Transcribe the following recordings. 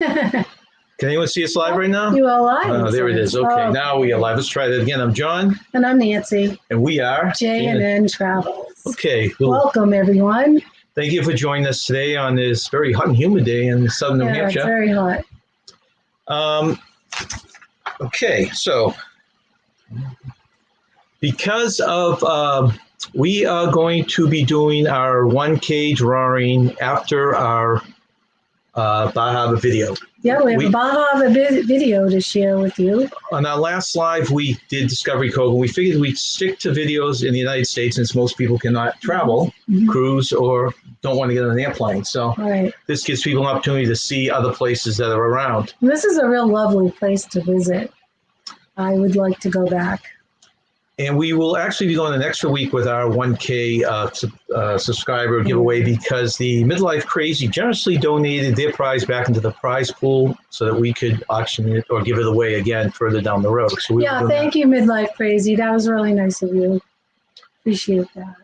Can anyone see us live right now? You are live. Oh, there it is. Okay, now we are live. Let's try that again. I'm John. And I'm Nancy. And we are J&N Travels. Okay. Welcome, everyone. Thank you for joining us today on this very hot and humid day in southern New Hampshire. It's very hot. Okay, so because of we are going to be doing our 1K drawing after our Baja video. Yeah, we have a Baja video to share with you. On our last live, we did Discovery Cove, and we figured we'd stick to videos in the United States since most people cannot travel, cruise, or don't want to get on an airplane. So this gives people an opportunity to see other places that are around. And this is a real lovely place to visit. I would like to go back. And we will actually be going an extra week with our 1K subscriber giveaway because the Midlife Crazy generously donated their prize back into the prize pool so that we could auction it or give it away again further down the road. So thank you, Midlife Crazy. That was really nice of you. Appreciate that.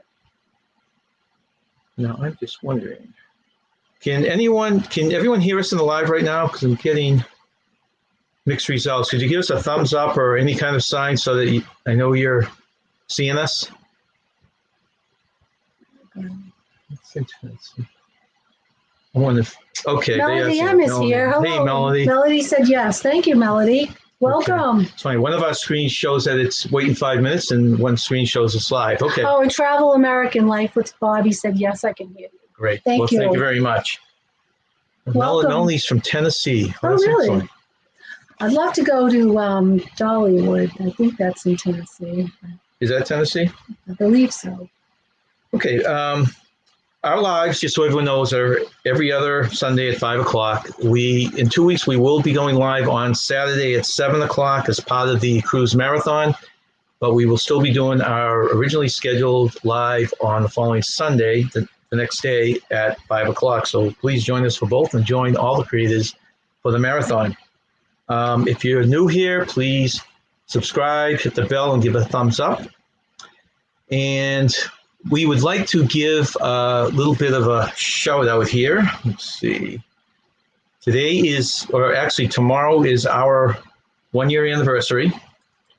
Now, I'm just wondering, can everyone hear us in the live right now? Because I'm getting mixed results. Could you give us a thumbs up or any kind of sign so that I know you're seeing us? I wonder if, okay. Melody M is here. Hello. Hey, Melody. Melody said yes. Thank you, Melody. Welcome. Okay. It's funny. One of our screens shows that it's waiting 5 minutes and one screen shows it's live. Okay. Oh, and Travel American Life with Bobby said yes, I can hear you. Great. Thank you. Thank you very much. Melody's from Tennessee. Oh, really? Excellent. I'd love to go to Dollywood. I think that's in Tennessee. Is that Tennessee? I believe so. Okay. Our lives, just so everyone knows, are every other Sunday at 5 o'clock. In 2 weeks, we will be going live on Saturday at 7 o'clock as part of the cruise marathon. But we will still be doing our originally scheduled live on the following Sunday, the next day at 5 o'clock. So please join us for both and join all the creators for the marathon. If you're new here, please subscribe, hit the bell, and give a thumbs up. And we would like to give a little bit of a shout out here. Let's see. Tomorrow is our 1 year anniversary.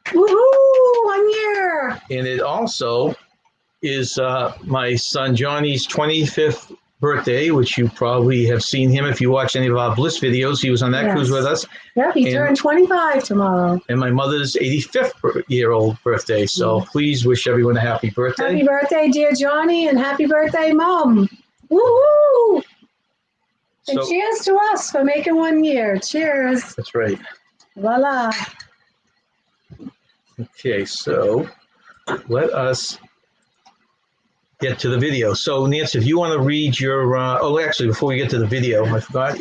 Woohoo! 1 year! And it also is my son Johnny's 25th birthday, which you probably have seen him if you watch any of our Bliss videos. He was on that cruise with us. Yeah, he turned 25 tomorrow. And my mother's 85th-year-old birthday. So please wish everyone a happy birthday. Happy birthday, dear Johnny, and happy birthday, Mom. Woo-hoo! And cheers to us for making 1 year. Cheers. That's right. Voila. Okay, so let us get to the video. So Nancy, if you want to read your, before we get to the video, I forgot,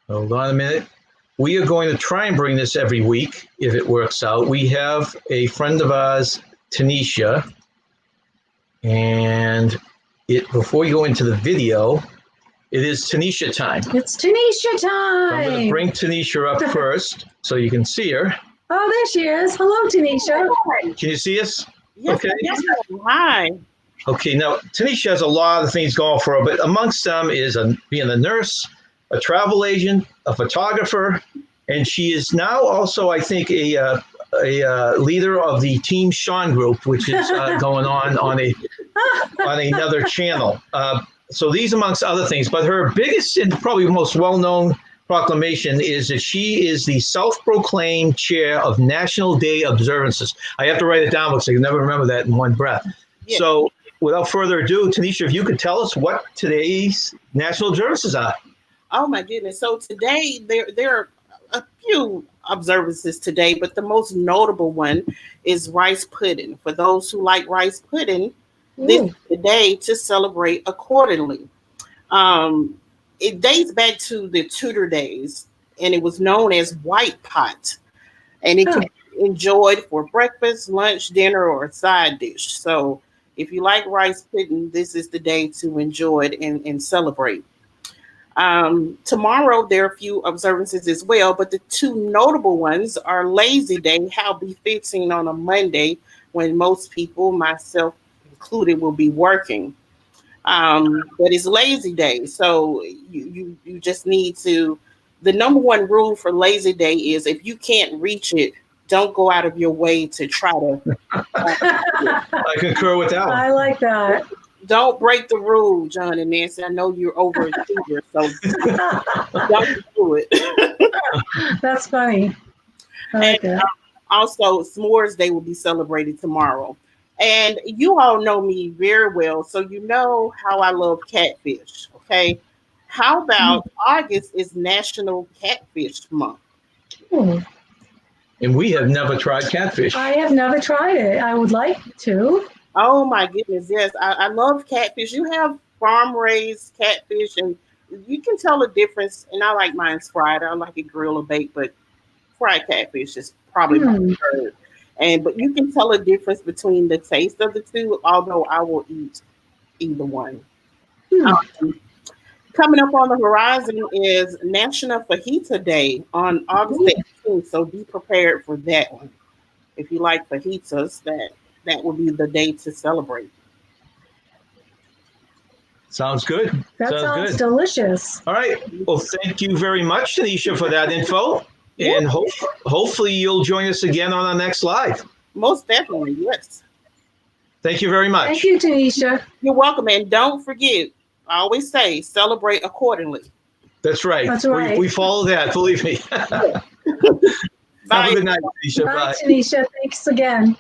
hold on a minute. We are going to try and bring this every week if it works out. We have a friend of ours, Tanisha, and before you go into the video, it is Tanisha time. It's Tanisha time. I'm going to bring Tanisha up first so you can see her. Oh, there she is. Hello, Tanisha. Can you see us? Yes, okay. Yes. Hi. Okay, now Tanisha has a lot of things going for her, but amongst them is being a nurse, a travel agent, a photographer, and she is now also, I think, a leader of the Team Sean group, which is going on another channel. So these amongst other things, but her biggest and probably most well-known proclamation is that she is the self-proclaimed chair of National Day Observances. I have to write it down because I can never remember that in one breath. Yeah. So without further ado, Tanisha, if you could tell us what today's national observances are. Oh my goodness. So today there are a few observances today, but the most notable one is rice pudding. For those who like rice pudding, this is the day to celebrate accordingly. It dates back to the Tudor days, and it was known as white pot, and it can be enjoyed for breakfast, lunch, dinner, or a side dish. So if you like rice pudding, this is the day to enjoy it and celebrate. Tomorrow, there are a few observances as well, but the two notable ones are Lazy Day, how befitting on a Monday when most people, myself included, will be working. But it's lazy day, so you just need to. The number one rule for lazy day is if you can't reach it, don't go out of your way to try to. I concur with that one. I like that. Don't break the rule, John and Nancy. I know you're overachiever, so don't do it. That's funny. I like And that. also, S'mores Day will be celebrated tomorrow. And you all know me very well, so you know how I love catfish. Okay. How about August is National Catfish Month? Hmm. And we have never tried catfish. I have never tried it. I would like to. Oh my goodness, yes. I love catfish. You have farm raised catfish, and you can tell the difference. And I like mine's fried. I like it grilled or baked, but fried catfish is probably my preferred. But you can tell a difference between the taste of the two, although I will eat either one. Um, Coming up on the horizon is National Fajita Day on August 18th, so be prepared for that one. If you like fajitas, that will be the day to celebrate. Sounds good. That sounds good. delicious. All right. Well, thank you very much, Tanisha, for that info. And hopefully you'll join us again on our next live. Most definitely, yes. Thank you very much. Thank you, Tanisha. You're welcome. And don't forget, I always say, celebrate accordingly. That's right. That's right. We follow that, believe me. Bye. Have a good night, Tanisha. Bye, Tanisha. Thanks again.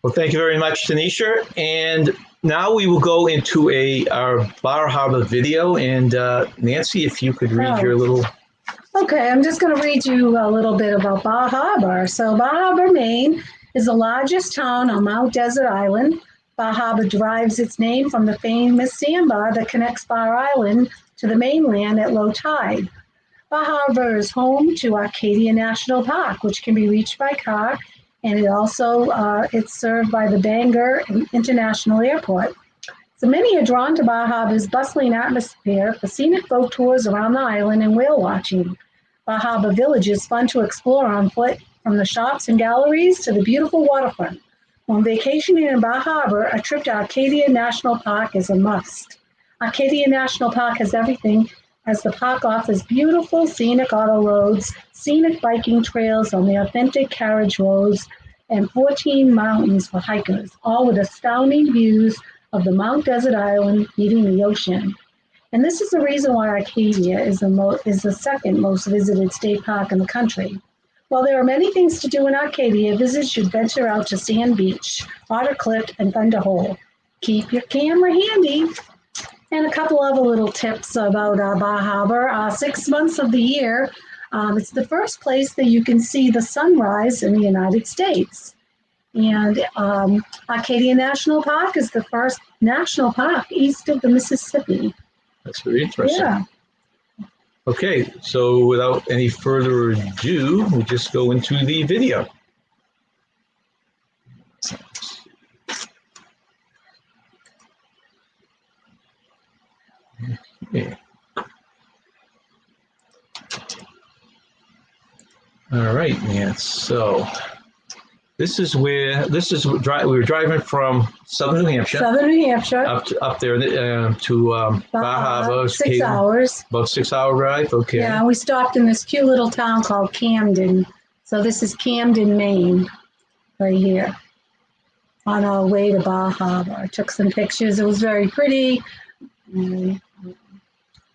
Well, thank you very much, Tanisha. And now we will go into our Bar Harbor video. And Nancy, if you could read your little... Okay, I'm just going to read you a little bit about Baja Harbor. So Baja Harbor, Maine is the largest town on Mount Desert Island. Baja Harbor derives its name from the famous sandbar that connects Bar Island to the mainland at low tide. Baja Harbor is home to Acadia National Park, which can be reached by car, and it's served by the Bangor International Airport. So many are drawn to Baja Harbor's bustling atmosphere for scenic boat tours around the island and whale watching. Baja Harbor Village is fun to explore on foot, from the shops and galleries to the beautiful waterfront. When vacationing in Baja Harbor, a trip to Acadia National Park is a must. Acadia National Park has everything, as the park offers beautiful scenic auto roads, scenic biking trails on the authentic carriage roads, and 14 mountains for hikers, all with astounding views of the Mount Desert Island meeting the ocean. And this is the reason why Acadia is the second most visited state park in the country. While there are many things to do in Acadia, visitors should venture out to Sand Beach, Otter Cliff, and Thunder Hole. Keep your camera handy. And a couple other little tips about Baja Harbor. 6 months of the year, it's the first place that you can see the sunrise in the United States. And Acadia National Park is the first national park east of the Mississippi. That's very interesting. Yeah. Okay, so without any further ado, we'll just go into the video. Okay. All right, man. So we were driving from Southern New Hampshire. Up there to Baja Harbor. 6 hours. About 6 hour drive. Okay. Yeah, we stopped in this cute little town called Camden. So this is Camden, Maine, right here. On our way to Baja Harbor. I took some pictures. It was very pretty.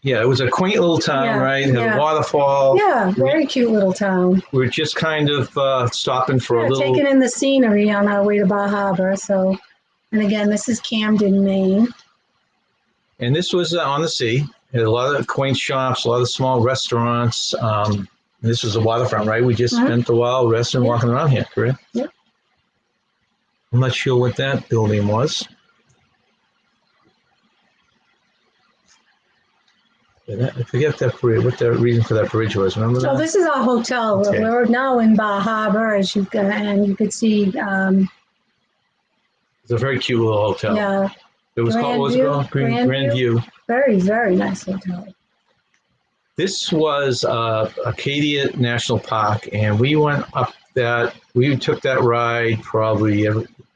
Yeah, it was a quaint little town, right? It had a waterfall. Yeah, very cute little town. We were just kind of stopping for a little. Taking in the scenery on our way to Baja Harbor. So, and again, this is Camden, Maine. And this was on the sea. It had a lot of quaint shops, a lot of small restaurants. This was a waterfront, right? We just spent a while resting and walking around here, correct? Yep. I'm not sure what that building was. I forget what the reason for that bridge was. Remember that? So this is our hotel. Okay. We're now in Baja Harbor, and you could see. It's a very cute little hotel. Yeah. It was called Grand View. Very, very nice hotel. This was Acadia National Park, and we went up that. We took that ride probably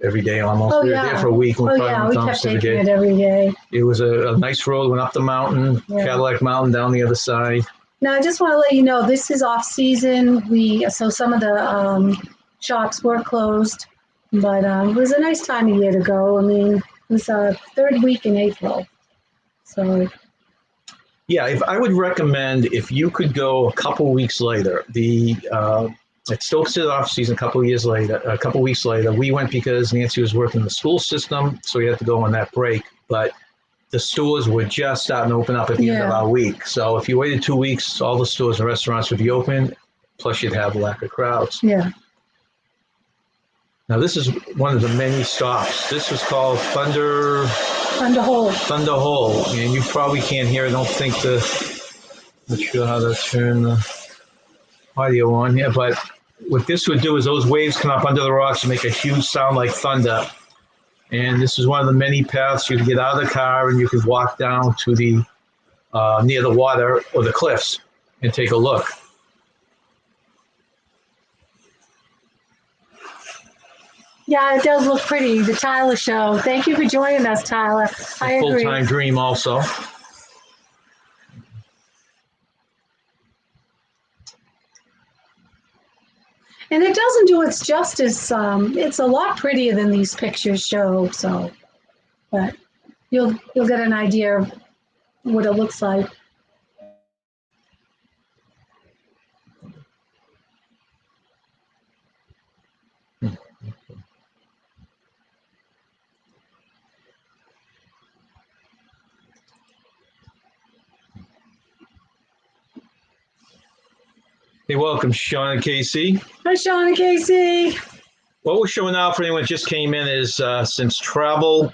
every day almost. Oh, We were yeah. there for a week. Oh, yeah, we kept taking it every day. It was a nice road. Went up the mountain, Yeah. Cadillac Mountain, down the other side. Now, I just want to let you know, this is off season. So some of the shops were closed, but it was a nice time of year to go. I mean, it was third week in April. So Yeah, if I would recommend if you could go a couple weeks later, it's still considered off season. A couple weeks later, we went because Nancy was working in the school system, so we had to go on that break. But the stores were just starting to open up at the end of our week. So if you waited 2 weeks, all the stores and restaurants would be open, plus you'd have a lack of crowds. yeah. Now this is one of the many stops. This was called Thunder Hole. And you probably can't hear it. I don't think not sure how to turn the audio on here, but what this would do is those waves come up under the rocks and make a huge sound like thunder. And this is one of the many paths you could get out of the car and you could walk down to the near the water or the cliffs and take a look. Yeah, it does look pretty, the Tyler Show. Thank you for joining us, Tyler. I agree. Full-time dream also. And it doesn't do its justice. It's a lot prettier than these pictures show. So, but you'll get an idea of what it looks like. Hey, welcome, Sean and Casey. Hi, Sean and Casey. What we're showing now for anyone who just came in is since travel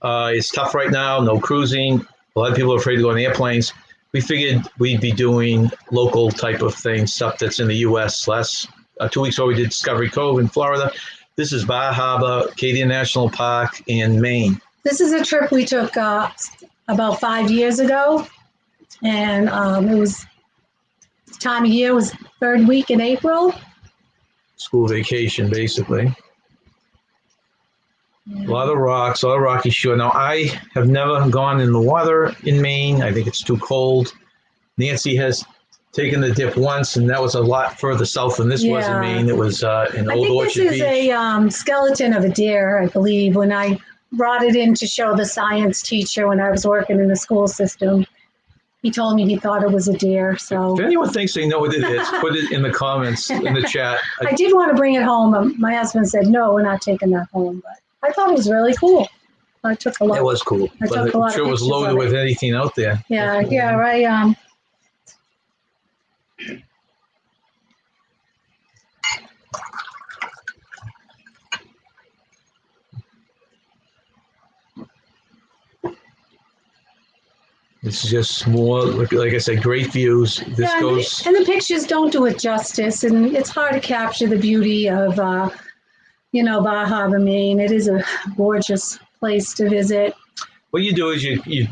is tough right now, no cruising, a lot of people are afraid to go on airplanes. We figured we'd be doing local type of things, stuff that's in the U.S. Last 2 weeks ago, we did Discovery Cove in Florida. This is Baja Harbor, Acadia National Park in Maine. This is a trip we took about 5 years ago, and it was time of year was third week in April. School vacation, basically. Yeah. A lot of rocks, a lot of rocky shore. Now, I have never gone in the water in Maine. I think it's too cold. Nancy has taken the dip once, and that was a lot further south than this was in Maine. It was in Old Orchard Beach. I think this is a skeleton of a deer, I believe, when I brought it in to show the science teacher when I was working in the school system. He told me he thought it was a deer. So if anyone thinks they know what it is, put it in the comments, in the chat. I did want to bring it home. My husband said, no, we're not taking that home. But I thought it was really cool. I took a lot. It was cool. I took a lot I'm sure of it was pictures loaded of with it. anything out there. Yeah, right. This is just more, like I said, great views. This goes. And the pictures don't do it justice, and it's hard to capture the beauty of, Baja Harbor, Maine. It is a gorgeous place to visit. What you do is you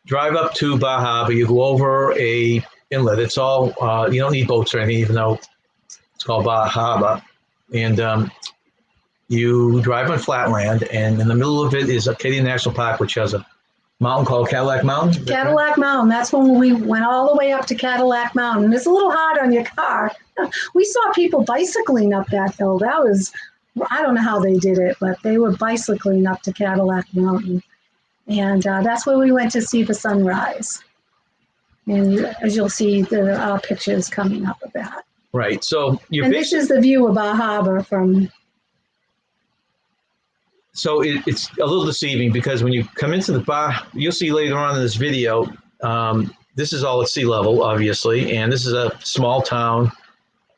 drive up to Baja Harbor, you go over a inlet. It's all, you don't need boats or anything, even though it's called Baja Harbor. And you drive on flat land, and in the middle of it is Acadia National Park, which has a mountain called Cadillac Mountain. Cadillac Mountain. That's when we went all the way up to Cadillac Mountain. It's a little hard on your car. We saw people bicycling up that hill. That was, I don't know how they did it, but they were bicycling up to Cadillac Mountain. And that's where we went to see the sunrise. And as you'll see, there are pictures coming up of that. Right. So this is the view of Baja Harbor from. So it's a little deceiving because when you come into the Baja, you'll see later on in this video, this is all at sea level, obviously, and this is a small town.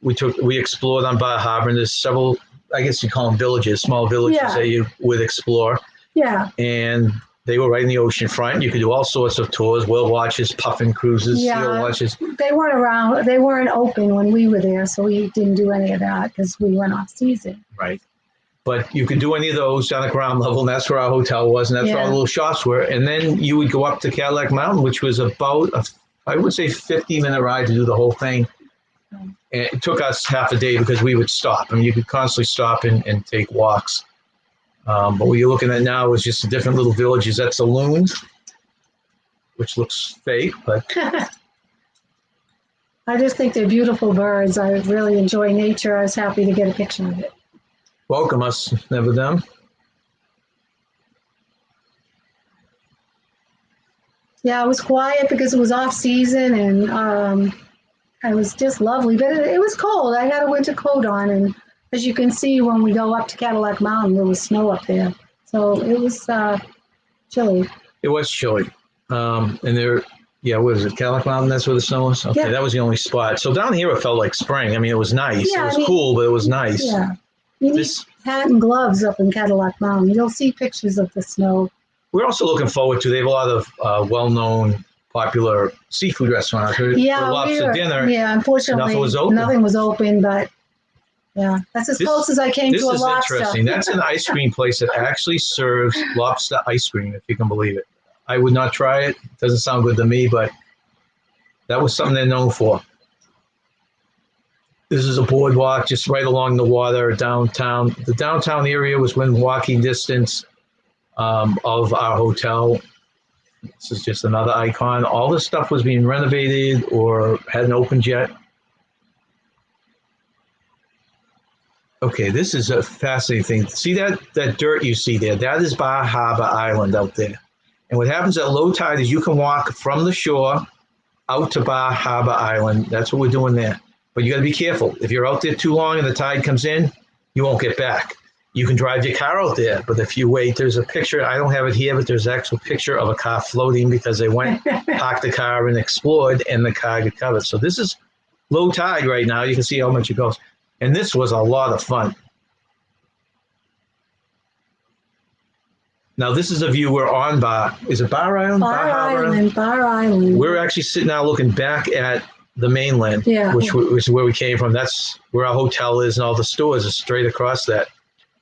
We explored on Baja Harbor, and there's several, I guess you call them villages, small villages that you would explore. Yeah. And they were right in the ocean front. You could do all sorts of tours, whale watches, puffin cruises, seal watches. They weren't around. They weren't open when we were there, so we didn't do any of that because we went off season. Right. But you could do any of those on the ground level, and that's where our hotel was, and that's where all the little shops were. And then you would go up to Cadillac Mountain, which was about I would say 50-minute ride to do the whole thing. And it took us half a day because we would stop. I mean, you could constantly stop and take walks. But what you're looking at now is just the different little villages. That's a loon, which looks fake, but I just think they're beautiful birds. I really enjoy nature. I was happy to get a picture of it. welcome us, never them. Yeah, it was quiet because it was off season and it was just lovely. But it was cold. I had a winter coat on, and as you can see, when we go up to Cadillac Mountain, there was snow up there. So it was chilly. It was chilly. And there, yeah, what is it, Cadillac Mountain? That's where the snow was? Okay, Yeah. that was the only spot. So down here, it felt like spring. I mean, it was nice. Yeah, It was I mean- cool, but it was nice. Yeah. You need This, hat and gloves up in Cadillac Mountain. You'll see pictures of the snow. we're also looking forward to, they have a lot of well-known, popular seafood restaurants. Yeah, lobster dinner. Yeah, unfortunately, Nothing was open. but yeah, that's as This- close as I came This to a is lobster. interesting. That's an ice cream place that actually serves lobster ice cream, if you can believe it. I would not try it. It doesn't sound good to me, but that was something they're known for. This is a boardwalk just right along the water downtown. The downtown area was within walking distance of our hotel. This is just another icon. All this stuff was being renovated or hadn't opened yet. Okay, this is a fascinating thing. See that dirt you see there? That is Baja Harbor Island out there. And what happens at low tide is you can walk from the shore out to Baja Harbor Island. That's what we're doing there. But you got to be careful. If you're out there too long and the tide comes in, you won't get back. You can drive your car out there, but if you wait, there's a picture. I don't have it here, but there's an actual picture of a car floating because they went, parked the car and explored, and the car got covered. So this is low tide right now. You can see how much it goes. And this was a lot of fun. Now, this is a view we're on Bar. Is it Bar Island? Bar Harbor Island, Bar Island. We're actually sitting now looking back at the mainland, Yeah. which is where we came from. That's where our hotel is, and all the stores are straight across that.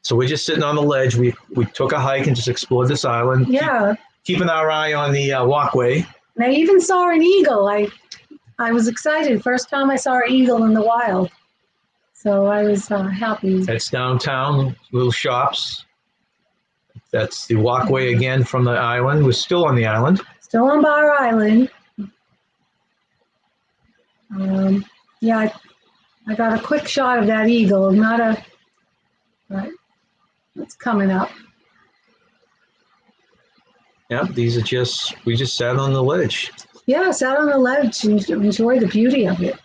So we're just sitting on the ledge. We took a hike and just explored this island. Yeah. Keeping our eye on the walkway. And I even saw an eagle. I was excited. First time I saw an eagle in the wild. So I was happy. That's downtown, little shops. That's the walkway again from the island. We're still on the island. Still on Bar Island. Yeah, I got a quick shot of that eagle. But it's coming up. Yeah, these are we just sat on the ledge. Yeah, sat on the ledge and enjoy the beauty of it.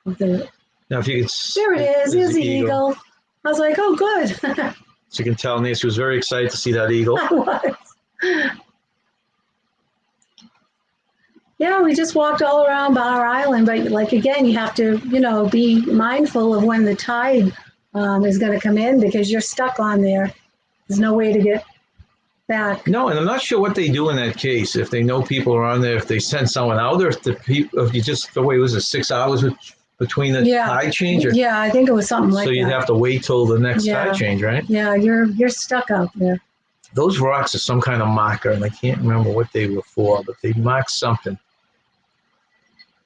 Now, if you could, There it is. there's There's the eagle. I was like, oh, good. So you can tell Nancy was very excited to see that eagle. I was. Yeah, we just walked all around Bar Island, but like again, you have to, be mindful of when the tide is going to come in because you're stuck on there. There's no way to get back. No, and I'm not sure what they do in that case. If they know people are on there, if they send someone out, or if you just the way was it 6 hours between the tide change? Or, Yeah, I think it was something like so that. you'd have to wait till the next Yeah. tide change, right? Yeah, you're stuck out there. Those rocks are some kind of marker, and I can't remember what they were for, but they marked something.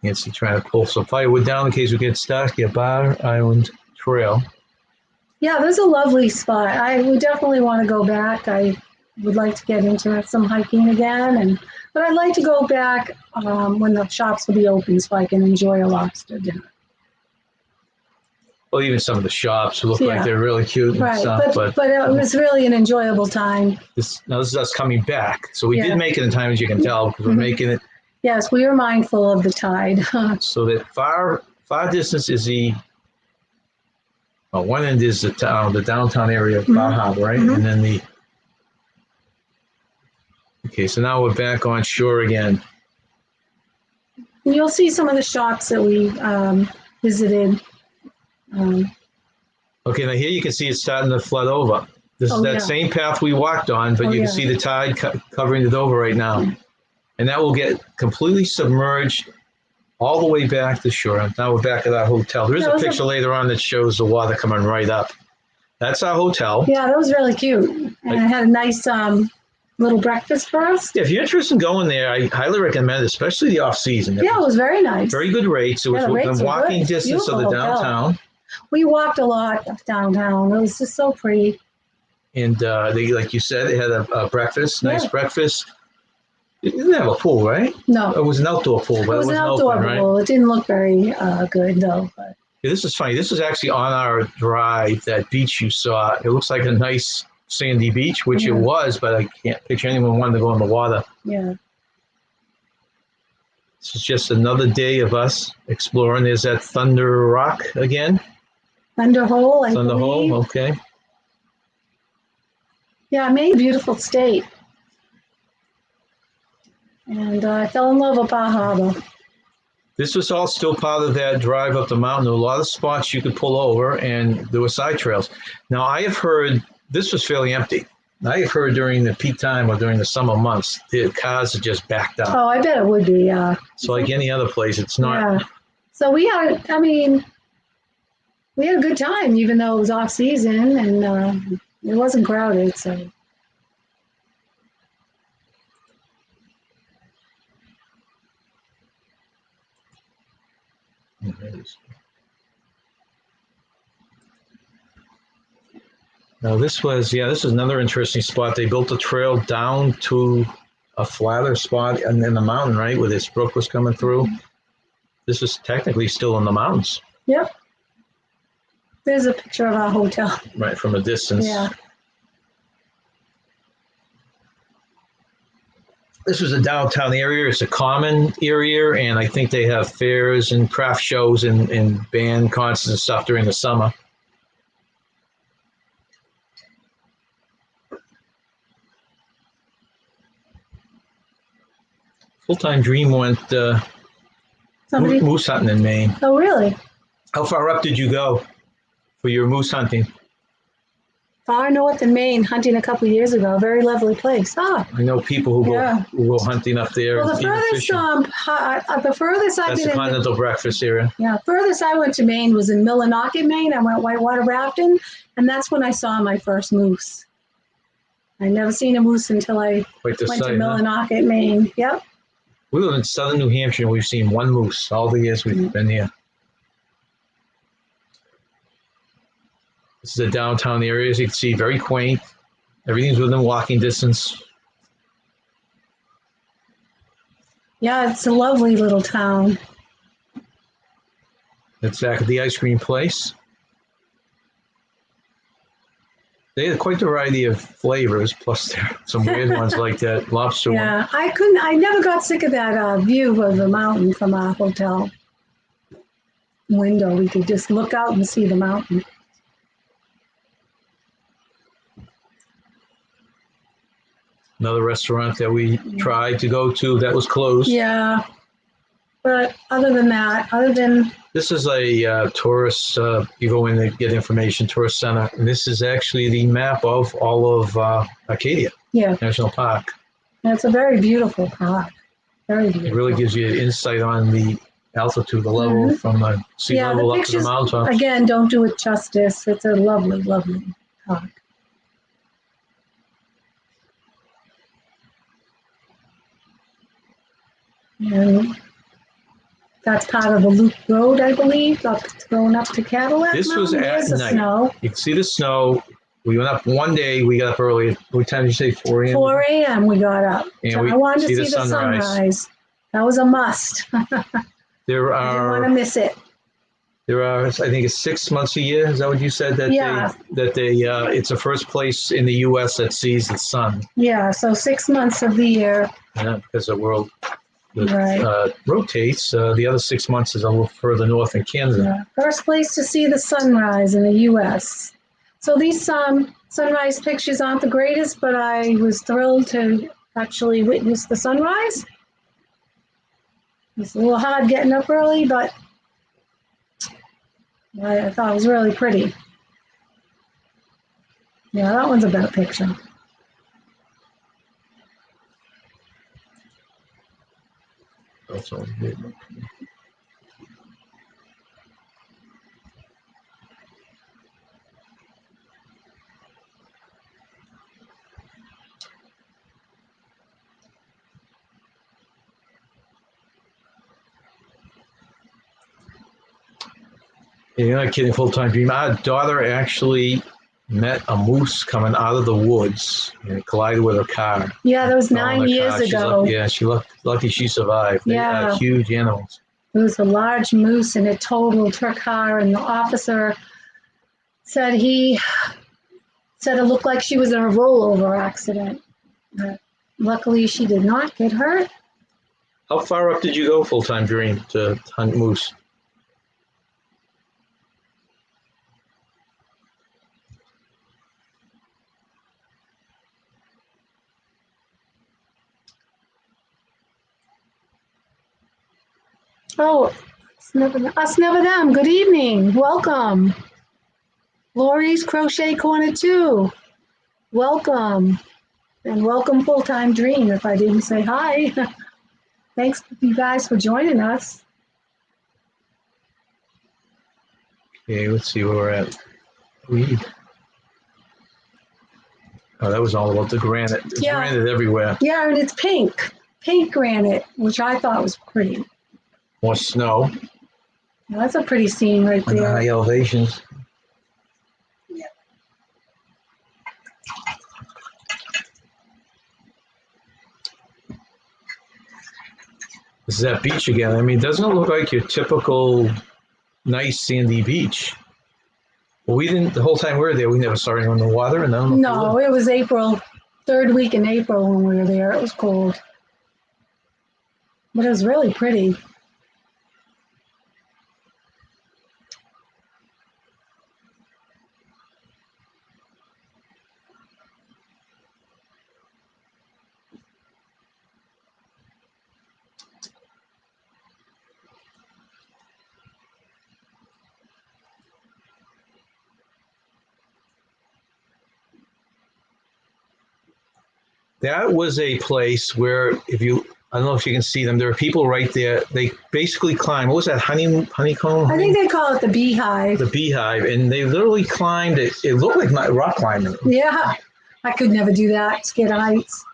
Nancy trying to pull some firewood down in case we get stuck. Yeah, Bar Island Trail. Yeah, there's a lovely spot. I would definitely want to go back. I would like to get into some hiking again, but I'd like to go back when the shops will be open so I can enjoy a lobster dinner. Well, even some of the shops look like they're really cute and Right, stuff. but it was really an enjoyable time. This is us coming back. So we Yeah. did make it in time, as you can tell, because we're making it. Yes, we were mindful of the tide. So that far distance is one end is the downtown area of Baja Harbor, right? Mhm. And then okay, so now we're back on shore again. And you'll see some of the shops that we visited. Okay, now here you can see it's starting to flood over. This is that same path we walked on, but you can see the tide covering it over right now. And that will get completely submerged all the way back to shore. Now we're back at our hotel. There's a picture later on that shows the water coming right up. That's our hotel. Yeah, that was really cute. And it had a nice little breakfast for us. Yeah, if you're interested in going there, I highly recommend it, especially the off season. Yeah, it was very nice. Very good rates. It was the rates within were walking good. distance of the Beautiful hotel. downtown. We walked a lot downtown. It was just so pretty. And they, like you said, they had a breakfast, nice Yeah. breakfast. It didn't have a pool, right? No, It was an outdoor pool, but it was an wasn't outdoor open, right? pool. It didn't look very good though. But Yeah, this is funny. This is actually on our drive, that beach you saw. It looks like a nice sandy beach, which it Yeah. was, but I can't picture anyone wanting to go in the water. yeah, This is just another day of us exploring. There's that Thunder Rock again. Thunder Hole, I Thunder believe. Hole, okay. Yeah, Maine's a beautiful state. And I fell in love with Baja Harbor. This was all still part of that drive up the mountain. There were a lot of spots you could pull over, and there were side trails. Now, I have heard this was fairly empty. I have heard during the peak time or during the summer months, the cars are just backed up. Oh, I bet it would be, yeah. So like any other place, it's not. Yeah. So we had a good time, even though it was off season and it wasn't crowded. So Now this is another interesting spot. They built a trail down to a flatter spot and in the mountain, right, where this brook was coming through. This is technically still in the mountains. Yep. There's a picture of our hotel. Right, from a distance. Yeah. This was a downtown area. It's a common area, and I think they have fairs and craft shows and band concerts and stuff during the summer. Full-time dream went Somebody. moose hunting in Maine. Oh, really? How far up did you go for your moose hunting? Far north in Maine, hunting a couple of years ago. Very lovely place. Ah. I know people who go hunting up there. Well, the furthest I've That's been the continental breakfast area. Yeah, furthest I went to Maine was in Millinocket, Maine. I went whitewater rafting, and that's when I saw my first moose. I'd never seen a moose until I went to Millinocket, Maine. Yep. We live in southern New Hampshire, and we've seen one moose all the years we've been here. This is a downtown area, as you can see, very quaint. Everything's within walking distance. Yeah, it's a lovely little town. It's back at the ice cream place. They had quite a variety of flavors, plus there are some weird ones like that lobster one. Yeah, I never got sick of that view of the mountain from our hotel window. We could just look out and see the mountain. Another restaurant that we tried to go to that was closed. Yeah, but other than this is a tourist, you go in to get information, tourist center, and this is actually the map of all of Acadia National Park. It's a very beautiful park. Very beautiful. It really gives you insight on the altitude, the level from the sea level up to the mountaintops. Again, don't do it justice. It's a lovely, lovely park. And that's part of the loop road, I believe, going up to Cadillac Mountain. This was at night. Snow. You can see the snow. We went up one day. We got up early. What time did you say? 4 a.m.? 4 a.m. we got up. And I wanted to see the sunrise. That was a must. I There didn't want to miss it. There are, I think it's 6 months a year. Is that what you said? That it's the first place in the U.S. that sees the sun. Yeah, so 6 months of the year. Yeah, because the world rotates. The other 6 months is a little further north in Canada. Yeah. First place to see the sunrise in the U.S. So these sunrise pictures aren't the greatest, but I was thrilled to actually witness the sunrise. It's a little hard getting up early, but I thought it was really pretty. Yeah, that one's a better picture. That's all good. You're not kidding, full-time dream. Our daughter actually met a moose coming out of the woods and it collided with her car. Yeah, that was Fell in 9 the years car. ago. She looked lucky she survived. They Yeah. are huge animals. It was a large moose and it totaled her car, and the officer said it looked like she was in a rollover accident. But luckily, she did not get hurt. How far up did you go, full-time dream, to hunt moose? Oh, us never them. Good evening. Welcome. Lori's Crochet Corner 2. Welcome. And welcome Full-Time Dream, if I didn't say hi. Thanks you guys for joining us. Okay, let's see where we're at. Oh, that was all about the granite. There's granite everywhere. Yeah, and it's pink. Pink granite, which I thought was pretty. More snow. Now, that's a pretty scene right And there. high elevations. Yeah. This is that beach again. I mean, doesn't it look like your typical nice sandy beach? Well, we didn't, the whole time we were there, we never saw anyone in the water. And No, it was April, third week in April when we were there. It was cold. But it was really pretty. That was a place where I don't know if you can see them, there are people right there. They basically climb, what was that, honeycomb? I think they call it the beehive. The beehive, and they literally climbed it. It looked like rock climbing. Yeah, I could never do that, scared of heights.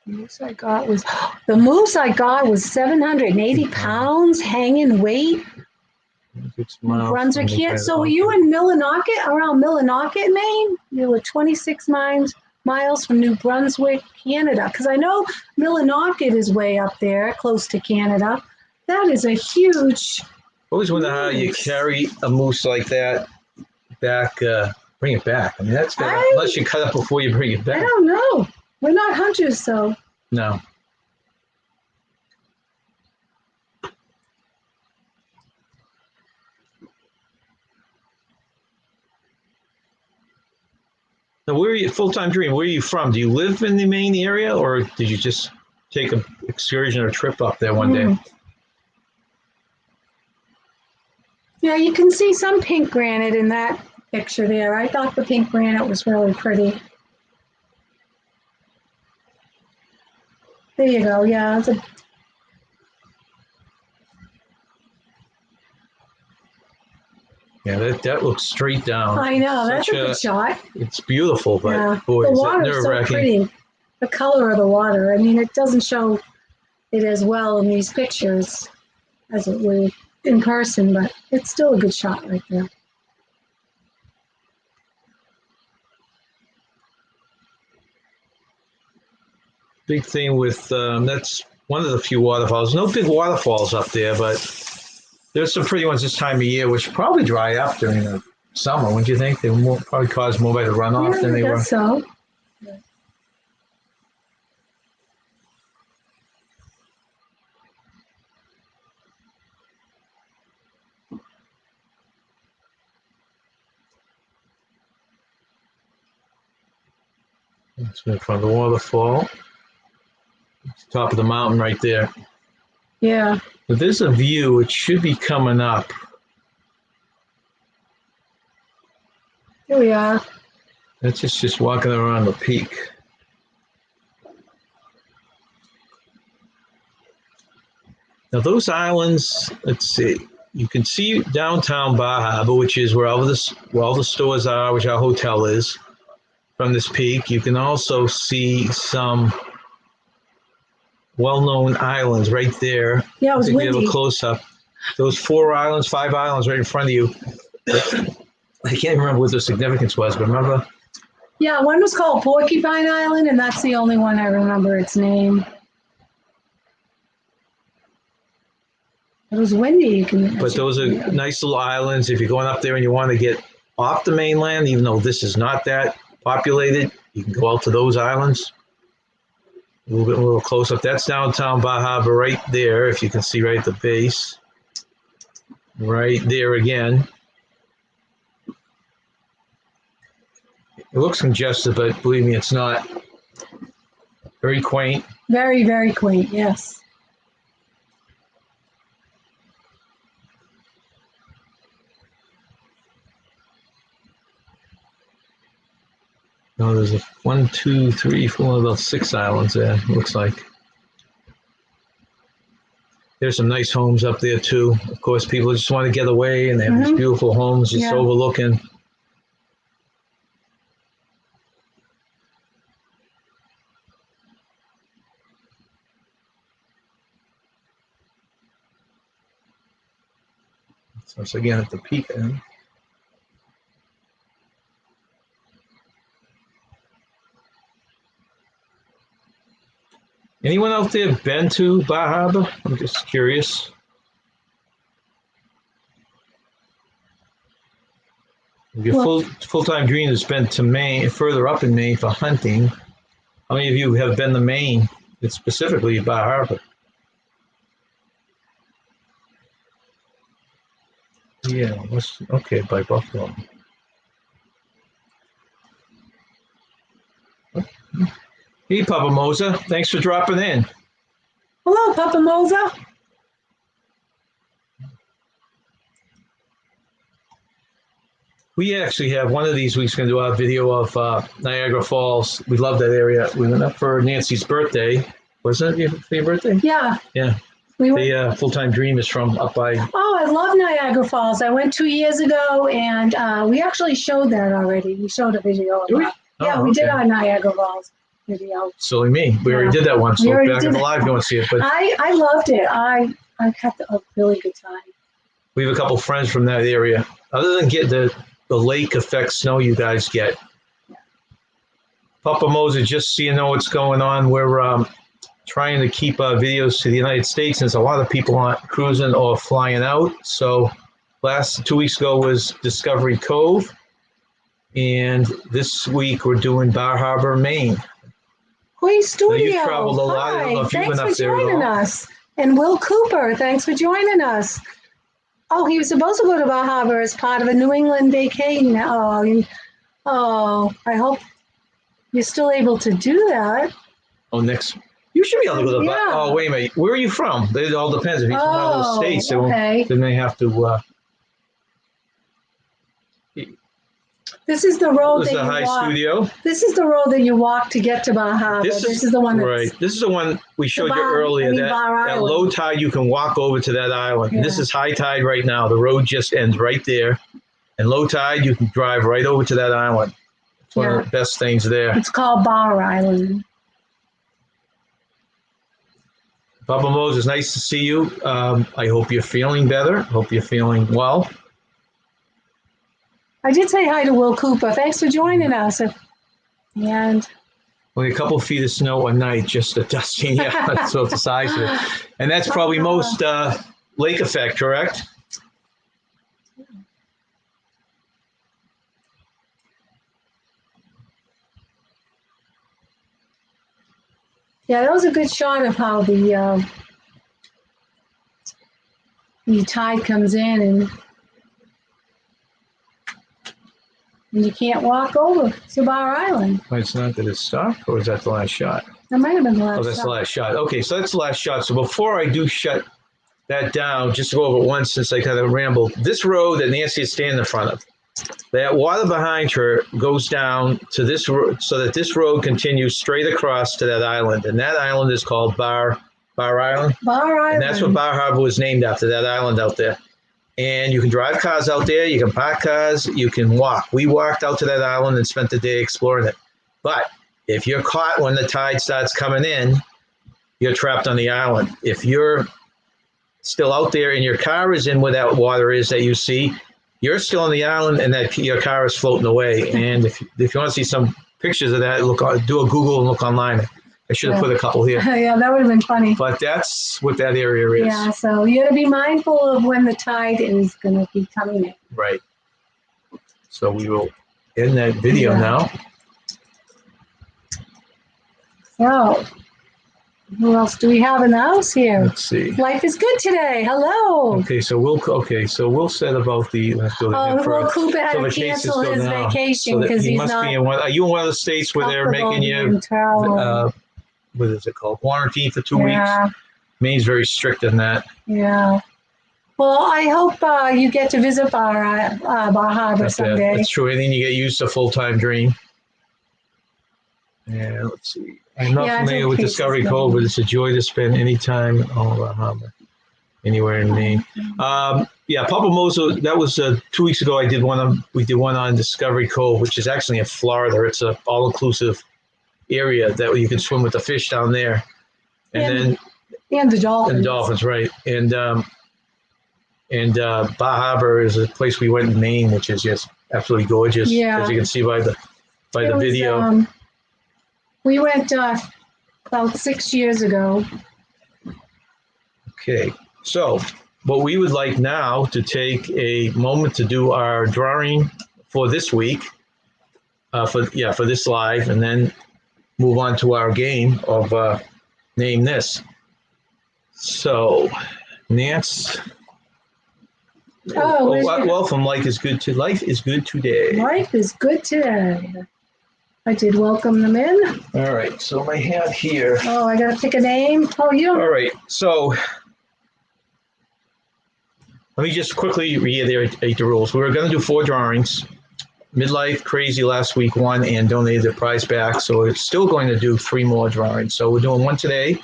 The moose I got was 780 pounds, hanging weight. New Brunswick here. So were you in Millinocket, around Millinocket, Maine? You were 26 miles from New Brunswick, Canada. Because I know Millinocket is way up there, close to Canada. That is a huge. I always wonder how you carry a moose like that back, bring it back. I mean, unless you cut it before you bring it back. I don't know. We're not hunters, so. No. Now, where are you, full-time dream, where are you from? Do you live in the Maine area, or did you just take an excursion or trip up there one day? Yeah, you can see some pink granite in that picture there. I thought the pink granite was really pretty. There you go. Yeah, Yeah, that looks straight down. I know, that's a good shot. It's beautiful, but yeah. boy, the is water that is so nerve-wracking. pretty. The color of the water. I mean, it doesn't show it as well in these pictures as it would in person, but it's still a good shot right there. Big thing with, that's one of the few waterfalls. No big waterfalls up there, but there's some pretty ones this time of year, which probably dry up during the summer, wouldn't you think? They will probably cause more by the runoff than they were. I guess so. It's in front of the waterfall. It's top of the mountain right there. Yeah. But there's a view, it should be coming up. Here we are. That's just walking around the peak. Now those islands, let's see, you can see downtown Baja, which is where all the stores are, which our hotel is. from this peak. You can also see some well-known islands right there. Yeah, it was I think we have windy. a close-up. Those 5 islands right in front of you. I can't remember what the significance was, but remember? Yeah, one was called Porcupine Island, and that's the only one I remember its name. It was windy. But those are nice little islands. If you're going up there and you want to get off the mainland, even though this is not that populated, you can go out to those islands. A little close up. That's downtown Baja Harbor right there, if you can see right at the base. Right there again. It looks congested, but believe me, it's not. Very quaint. Very, very quaint, yes. No, there's a 1, 2, 3, 4, about 6 islands there, it looks like. There's some nice homes up there too. Of course, people just want to get away, and they have these beautiful homes just overlooking. So it's again at the peak end. Anyone out there been to Baja Harbor? I'm just curious. Your full-time dream has been to Maine, further up in Maine for hunting. How many of you have been to Maine, specifically Baja Harbor? Yeah, okay, by Buffalo. Hey, Papa Moza, thanks for dropping in. Hello, Papa Moza. We actually have one of these weeks going to do a video of Niagara Falls. We love that area. We went up for Nancy's birthday. Wasn't it your birthday? Yeah. Yeah. The full-time dream is from up by... Oh, I love Niagara Falls. I went 2 years ago, and we actually showed that already. We showed a video of that. Yeah, we did our Niagara Falls video. Silly me. We already did that one, so back in the live, go and see it. But I loved it. I had a really good time. We have a couple friends from that area. Other than get the lake effect snow you guys get. Papa Moza, just so you know what's going on, we're trying to keep videos to the United States since a lot of people aren't cruising or flying out. So 2 weeks ago was Discovery Cove. And this week we're doing Bar Harbor, Maine. Quay Studio. You've traveled a lot. I don't know if you've been up there at all. Thanks for joining us. And Will Cooper, thanks for joining us. Oh, he was supposed to go to Bar Harbor as part of a New England vacation. Oh, I hope you're still able to do that. Oh, you should be able to go to Bar. Oh, wait a minute. Where are you from? It all depends. If he's from one of those states, then they have to... This is the road that you walk. Studio. This is the road that you walk to get to Baja Harbor. This is the one that's... Right. This is the one we showed you earlier. At low tide, you can walk over to that island. Yeah. This is high tide right now. The road just ends right there. And low tide, you can drive right over to that island. It's one of the best things there. It's called Bar Island. Papa Moses, nice to see you. I hope you're feeling better. Hope you're feeling well. I did say hi to Will Cooper. Thanks for joining us. And only a couple feet of snow a night, just a dusting. Yeah, that's what the size of it. And that's probably most lake effect, correct? Yeah, that was a good shot of how the tide comes in and you can't walk over to Bar Island. Wait, it's not that it stopped, or is that the last shot? That might have been the last shot. Oh, that's the last shot. Okay, so that's the last shot. So before I do shut that down, just to go over it once since I kind of rambled, this road that Nancy is standing in front of, that water behind her goes down to this road, so that this road continues straight across to that island. And that island is called Bar Island. Bar Island. And that's what Bar Harbor was named after, that island out there. And you can drive cars out there, you can park cars, you can walk. We walked out to that island and spent the day exploring it. But if you're caught when the tide starts coming in, you're trapped on the island. If you're still out there and your car is in where that water is that you see, you're still on the island and that your car is floating away. And if you want to see some pictures of that, do a Google and look online. I should have put a couple here. Yeah, that would have been funny. But that's what that area is. Yeah, so you got to be mindful of when the tide is going to be coming in. Right. So we will end that video now. So, who else do we have in the house here? Let's see. Life is good today. Hello. Okay, so we'll set about the. Let's go Well, Cooper had to cancel his vacation because he's not. Are you in one of the states where they're making you? What is it called? Quarantine for 2 weeks. Maine's very strict in that. Yeah. Well, I hope you get to visit Baja Harbor someday. That's true. And then you get used to full-time dream. Yeah, let's see. I'm not familiar with Discovery Cove, but it's a joy to spend any time in Baja Harbor, anywhere in Maine. Papa Mozo, that was 2 weeks ago. We did one on Discovery Cove, which is actually in Florida. It's a all-inclusive area that you can swim with the fish down there. And the dolphins. And dolphins, right. And Baja Harbor is a place we went in Maine, which is just absolutely gorgeous, as you can see by the video. We went about 6 years ago. Okay, so what we would like now to take a moment to do our drawing for this week, for this live, and then move on to our game of Name This. So, Nance. Welcome. Life is good today. Life is good today. I did welcome them in. All right. So I have here. Oh, I got to pick a name. Oh, you don't. All right. So let me just quickly reiterate the rules. We were going to do 4 drawings. Midlife Crazy last week won and donated the prize back. So we're still going to do 3 more drawings. So we're doing one today,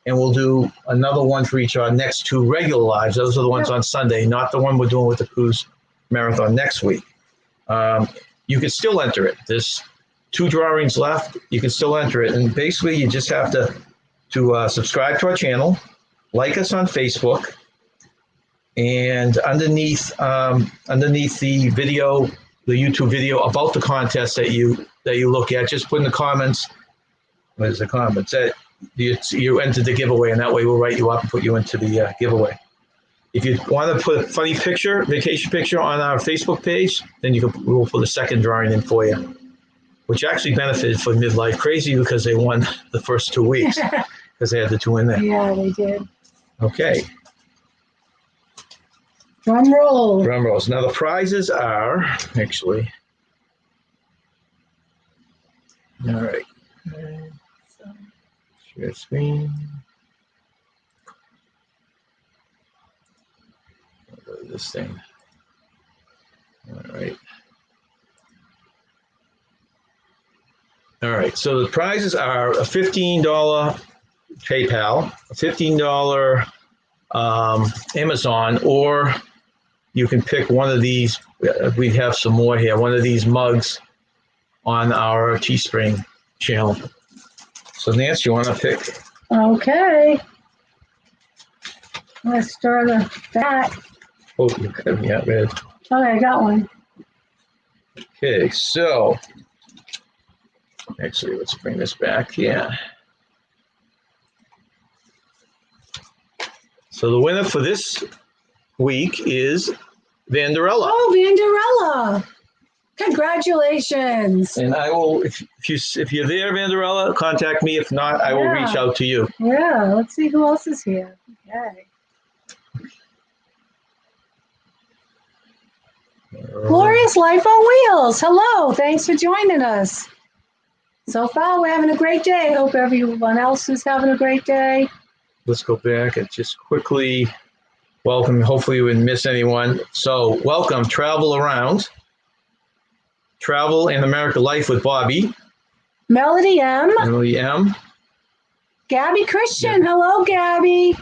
and we'll do another one for each of our next 2 regular lives. Those are the ones on Sunday, not the one we're doing with the cruise marathon next week. You can still enter it. There's 2 drawings left. You can still enter it. And basically, you just have to subscribe to our channel, like us on Facebook, and underneath the video, the YouTube video about the contest that you look at, just put in the comments. What is the comments? That you entered the giveaway, and that way we'll write you up and put you into the giveaway. If you want to put a funny picture, vacation picture on our Facebook page, then we'll put a second drawing in for you, which actually benefited for Midlife Crazy because they won the first 2 weeks because they had the 2 in there. Yeah, they did. Okay. Drum roll. Drum rolls. Now the prizes are actually. All right. Share screen. I'll go to this thing. All right. All right. So the prizes are a $15 PayPal, a $15 Amazon, or you can pick one of these. We have some more here. One of these mugs on our Teespring channel. So, Nancy, you want to pick? Okay. Let's start with that. Oh, you cut me out, red. Okay, I got one. Okay, so actually, let's bring this back here. So the winner for this week is Vanderella. Oh, Vanderella! Congratulations! And I will, if you're there, Vanderella, contact me. If not, I will reach out to you. Yeah, let's see who else is here. Okay. Glorious Life on Wheels. Hello, thanks for joining us. So far, we're having a great day. Hope everyone else is having a great day. Let's go back and just quickly welcome. Hopefully, we didn't miss anyone. So, welcome, Travel Around. Travel in America Life with Bobby. Melody M. Gabby Christian. Yeah. Hello, Gabby.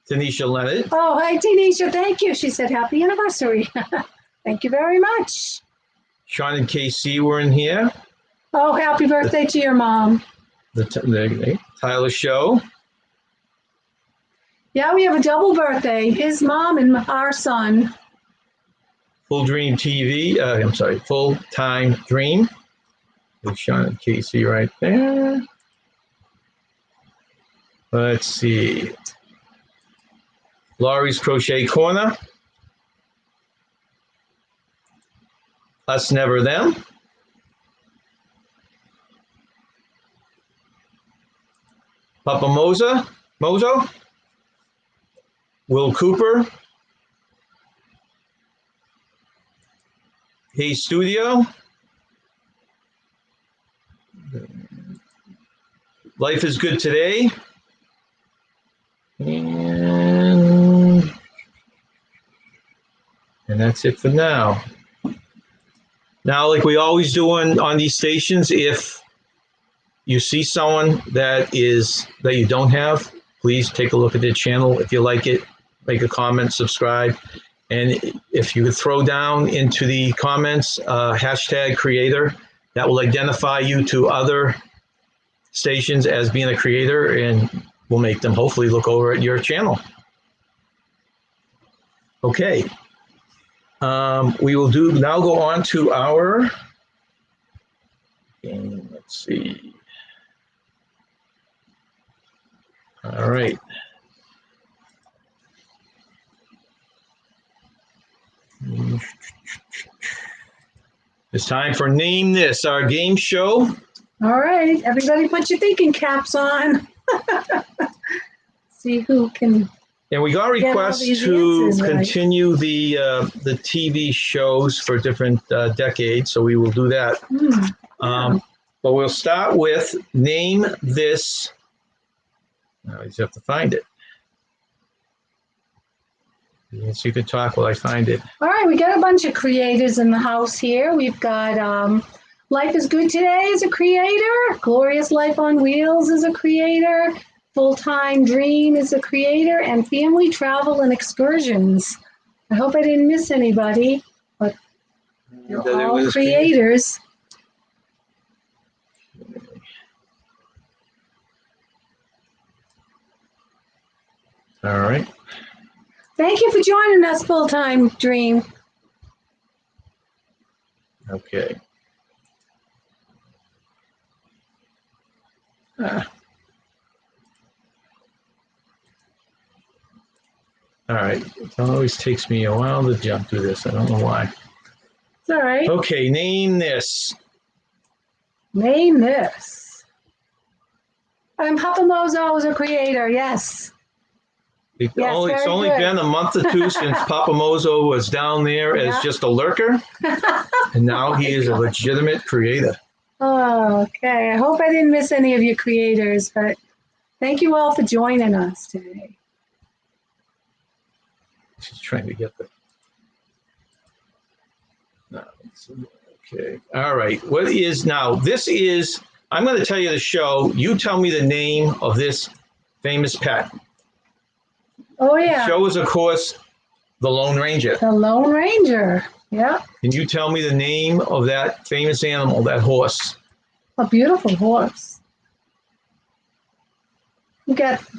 Tanisha Leonard. Oh, hi, Tanisha. Thank you. She said, happy anniversary. Thank you very much. Sean and KC were in here. Oh, happy birthday to your mom. The Tyler Show. Yeah, we have a double birthday. His mom and our son. Full Dream TV. I'm sorry, Full Time Dream. There's Sean and Casey right there. Let's see. Laurie's Crochet Corner. Us Never Them. Papa Mozo. Will Cooper. Hey Studio. Life is Good Today. And that's it for now. Now, like we always do on these stations, if you see someone that you don't have, please take a look at their channel. If you like it, make a comment, subscribe. And if you could throw down into the comments hashtag creator, that will identify you to other stations as being a creator, and will make them hopefully look over at your channel. Okay. We will now go on to our game. Let's see. All right. It's time for Name This, our game show. All right, everybody put your thinking caps on. See who can. And we got requests to continue the TV shows for different decades, so we will do that. But we'll start with Name This. Now you just have to find it. Yes, you can talk while I find it. All right, we got a bunch of creators in the house here. We've got Life is Good Today is a creator. Glorious Life on Wheels is a creator. Full-Time Dream is a creator. And Family Travel and Excursions. I hope I didn't miss anybody, but they're all creators. All right. Thank you for joining us, Full-Time Dream. Okay. All right. It always takes me a while to jump through this. I don't know why. It's all right. Okay, Name This. Name This. Papa Mozo is a creator, yes. It's only been a month or two since Papa Mozo was down there as just a lurker, and now he is a legitimate creator. Oh, okay. I hope I didn't miss any of your creators, but thank you all for joining us today. She's trying to get the. No, okay. All right. What is now? This is. I'm going to tell you the show. You tell me the name of this famous pet. Oh, yeah. The show is, of course, The Lone Ranger. The Lone Ranger. Yeah. Can you tell me the name of that famous animal, that horse? A beautiful horse.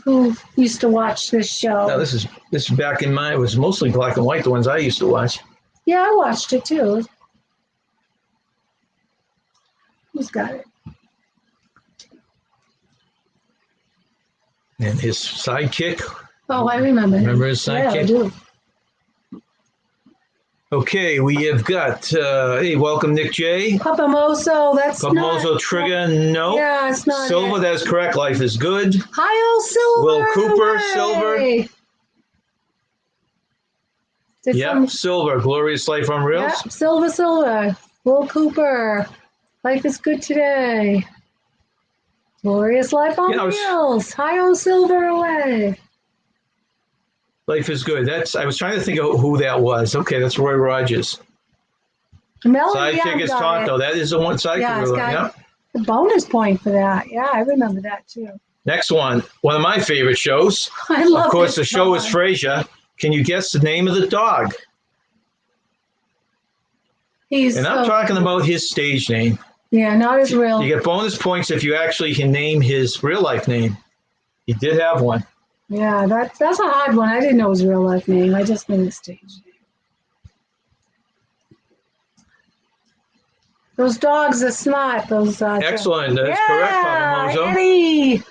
Who used to watch this show? Now, this is back in it was mostly black and white, the ones I used to watch. Yeah, I watched it too. Who's got it? And his sidekick. Oh, I remember. Remember his sidekick? Yeah, I do. Okay, we have got, hey, welcome, Nick J. Papa Mozo, that's Papa Mozo Trigger, no. Yeah, it's not Silver, that's correct. Life is Good. Hi, old Silver. Will Cooper, Hooray. Silver. Yep, Silver, Glorious Life on Reels. Yep, Silver. Will Cooper, Life is Good Today. Glorious Life on Wheels. Hi, old Silver away. Life is Good. I was trying to think of who that was. Okay, that's Roy Rogers. Sidekick is Tonto. That is the one sidekick. Yeah, the bonus point for that. Yeah, I remember that too. Next one of my favorite shows. I love. Of course, the show is Frasier. Can you guess the name of the dog? I'm talking about his stage name. Yeah, not his real. You get bonus points if you actually can name his real life name. He did have one. Yeah, that's a hard one. I didn't know his real life name. I just knew his stage name. Those dogs are smart. Those Excellent. That's correct, Papa Mozo. Eddie.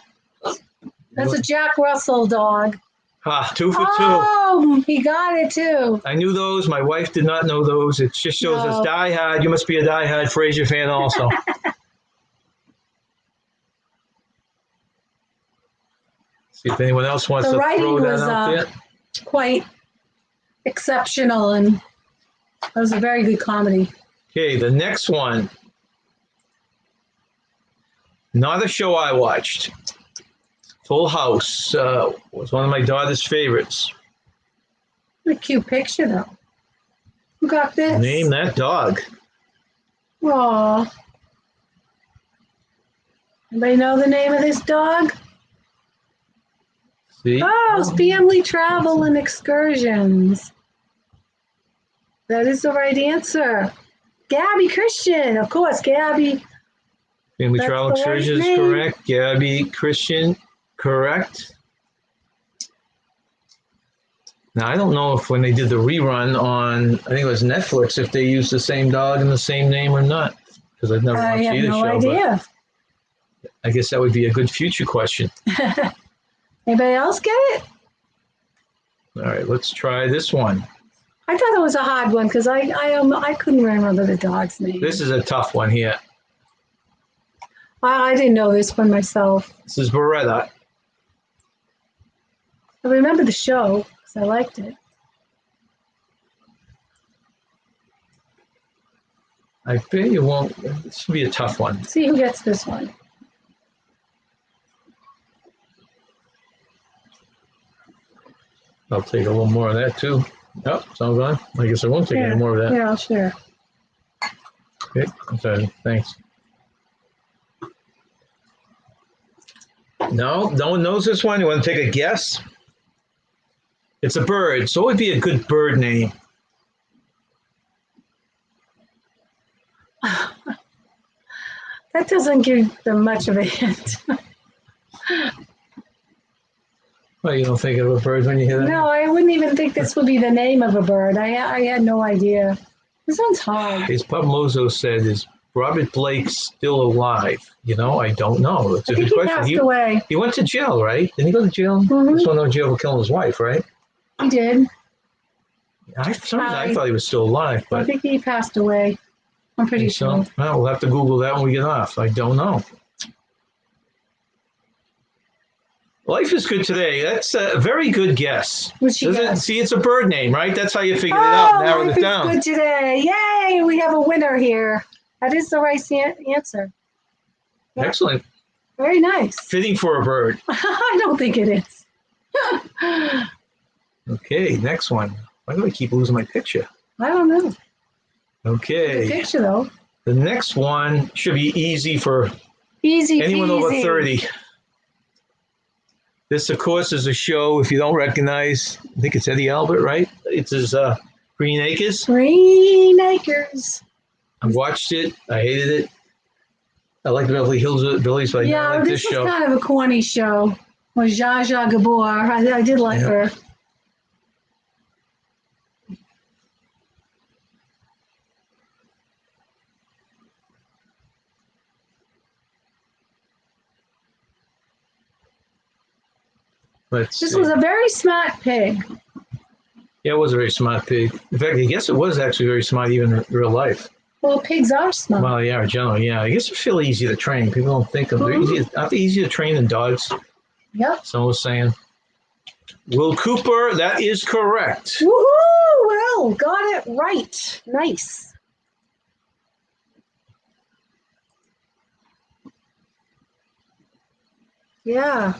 That's a Jack Russell dog. 2 for 2. Oh, he got it too. I knew those. My wife did not know those. It just shows us diehard. You must be a diehard Frasier fan also. See if anyone else wants The to writing throw that was out there. quite exceptional, and it was a very good comedy. Okay, the next one. Not a show I watched. Full House was one of my daughter's favorites. What a cute picture, though. Who got this? Name that dog. Aw. Anybody know the name of this dog? See? Oh, it's Family Travel and Excursions. That is the right answer. Gabby Christian, of course, Gabby. Family That's Travel the right Excursions, name. correct. Gabby Christian, correct. Now, I don't know if when they did the rerun on, I think it was Netflix, if they used the same dog and the same name or not. Because I've never watched I have either no show. idea. But I guess that would be a good future question. Anybody else get it? All right, let's try this one. I thought it was a hard one because I couldn't remember the dog's name. This is a tough one here. I didn't know this one myself. This is Beretta. I remember the show because I liked it. I bet you won't. This will be a tough one. Let's see who gets this one. I'll take a little more of that too. Oh, it's all gone. I guess I won't take any more of that. Yeah, I'll share. Okay, I'm sorry. Thanks. No one knows this one. You want to take a guess? It's a bird, so it would be a good bird name. That doesn't give them much of a hint. Well, you don't think of a bird when you hear that? No, I wouldn't even think this would be the name of a bird. I had no idea. This one's hard. As Pub Mozo said, is Robert Blake still alive? I don't know. It's a I think good he question. passed away. He went to jail, right? Didn't he go to jail? Mhm. This one went to jail for killing his wife, right? He did. For some reason, I thought he was still alive, I but think he passed away. I'm pretty sure. Well, we'll have to Google that when we get off. I don't know. Life is good today. That's a very good guess. What'd she guess? See, it's a bird name, right? That's how you figured it out, narrowed life it down. is good today. Yay, we have a winner here. That is the right answer. Yep. Excellent. Very nice. Fitting for a bird. I don't think it is. Okay, next one. Why do I keep losing my picture? I don't know. Okay. The picture, though. The next one should be easy for Easy anyone peasy. over 30. This, of course, is a show, if you don't recognize, I think it's Eddie Albert, right? It's his Green Acres. Green Acres. I watched it. I hated it. I like the Beverly Hills Billies, but I Yeah, never liked this this was show. kind of a corny show. With Zsa Zsa Gabor. I did like her. This was a very smart pig. Yeah, it was a very smart pig. In fact, I guess it was actually very smart even in real life. Well, pigs are smart. Well, yeah, in general, yeah. I guess they feel easy to train. People don't think of them. Aren't they easier to train than dogs? Yep. Someone was saying. Will Cooper, that is correct. Woohoo! Well, got it right. Nice. Yeah.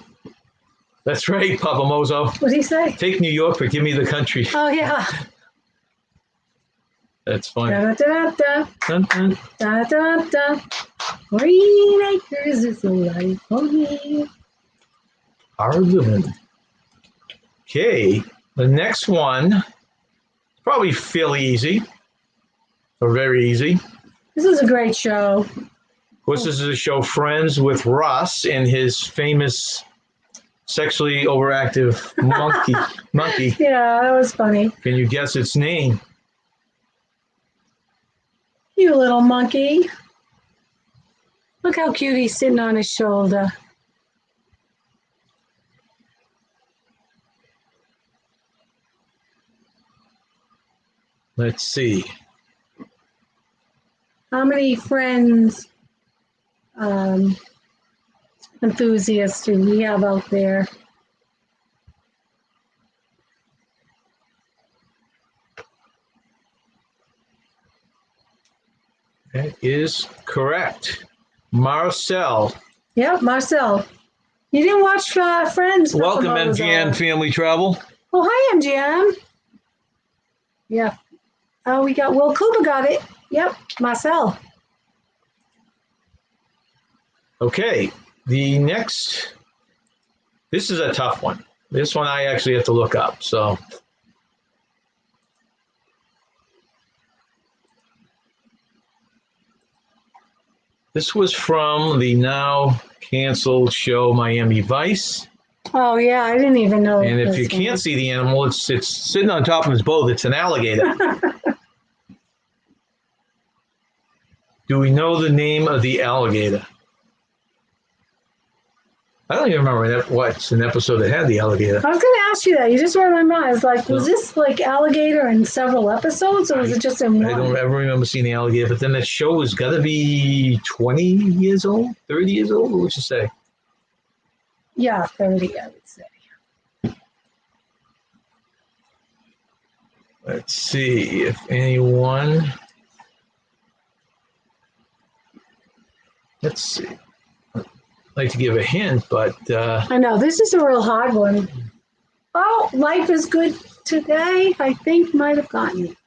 That's right, Papa Mozo. What did he say? Take New York, but give me the country. Oh, yeah. That's funny. Da-da-da-da. Dun, dun. Da-da-da. Green Acres is the life for me. Our living. Okay, the next one, probably fairly easy, or very easy. This is a great show. course, this is a show Friends with Ross and his famous sexually overactive monkey. Yeah, that was funny. Can you guess its name? You little monkey. Look how cute he's sitting on his shoulder. Let's see. How many Friends enthusiasts do we have out there? That is correct. Marcel. Yep, Marcel. You didn't watch Friends? Welcome, Papa MGM Bozo. Family Travel. Oh, hi, MGM. Yeah. Oh, we got Will Cooper got it. Yep, Marcel. Okay, the next. This is a tough one. This one I actually have to look up. So, this was from the now canceled show Miami Vice. Oh, yeah, I didn't even know. And if this you one. can't see the animal, it's sitting on top of his boat. It's an alligator. Do we know the name of the alligator? I don't even remember what's an episode that had the alligator. I was going to ask you that. You just read my mind. I was like, was this like alligator in several episodes, or was it just in I one? don't ever remember seeing the alligator, but then that show has got to be 20 years old, 30 years old. What would you say? Yeah, 30, I would say. Let's see if anyone. Let's see. I'd like to give a hint, but I know, this is a real hard one. Oh, Life is Good Today, I think might have gotten it.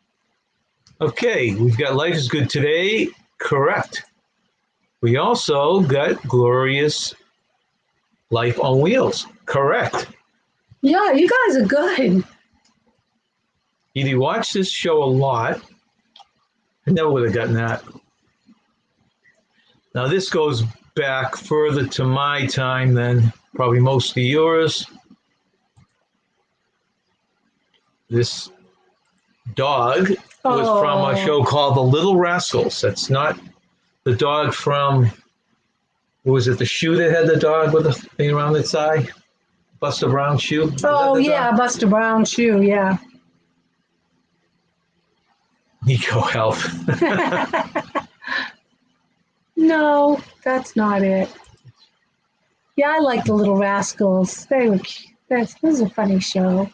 okay, we've got Life is Good Today. Correct. We also got Glorious Life on Wheels. Correct. Yeah, you guys are good. Edie watched this show a lot. I never would have gotten that. Now, this goes back further to my time than probably most of yours. This dog was from a show called The Little Rascals. That's not the dog from, was it the shoe that had the dog with the thing around its eye? Buster Brown shoe? Was that Oh, the yeah, dog? Buster Brown shoe, yeah. Nico, help. No, that's not it. Yeah, I like the Little Rascals. They were cute. This was a funny show.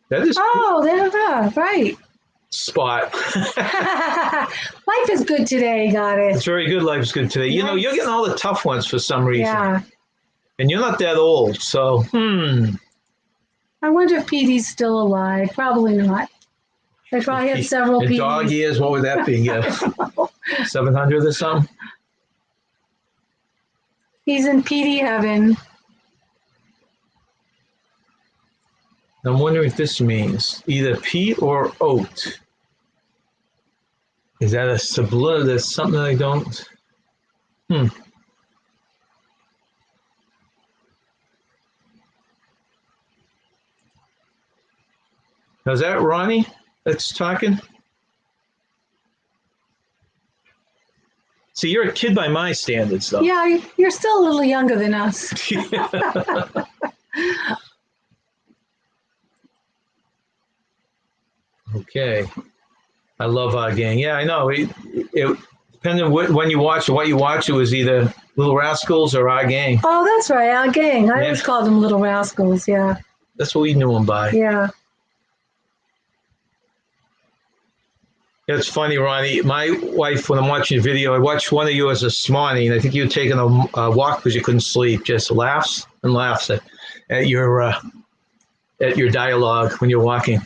That is Oh, there, right. spot. Life is Good Today, got It's it. very good. Life is good today. You know, you're getting all the tough ones for some reason. Yeah. And you're not that old. So, I wonder if Petey's still alive. Probably not. They probably had several In Petey's. dog years, what would that be? Yeah. 700 or something? He's in Petey heaven. I'm wondering if this means either peat or oat. Is that a subliminal? That's something I don't. Now, is that Ronnie that's talking? See, you're a kid by my standards, though. Yeah, you're still a little younger than us. Okay. I love our gang. Yeah, I know. It depending on when you watch it, what you watch, it was either Little Rascals or our gang. Oh, that's right, our gang. I always called them Little Rascals, yeah. That's what we knew them by. Yeah. It's funny, Ronnie. My wife, when I'm watching a video, I watched one of yours this morning, and I think you were taking a walk because you couldn't sleep. Just laughs and laughs at your dialogue when you're walking.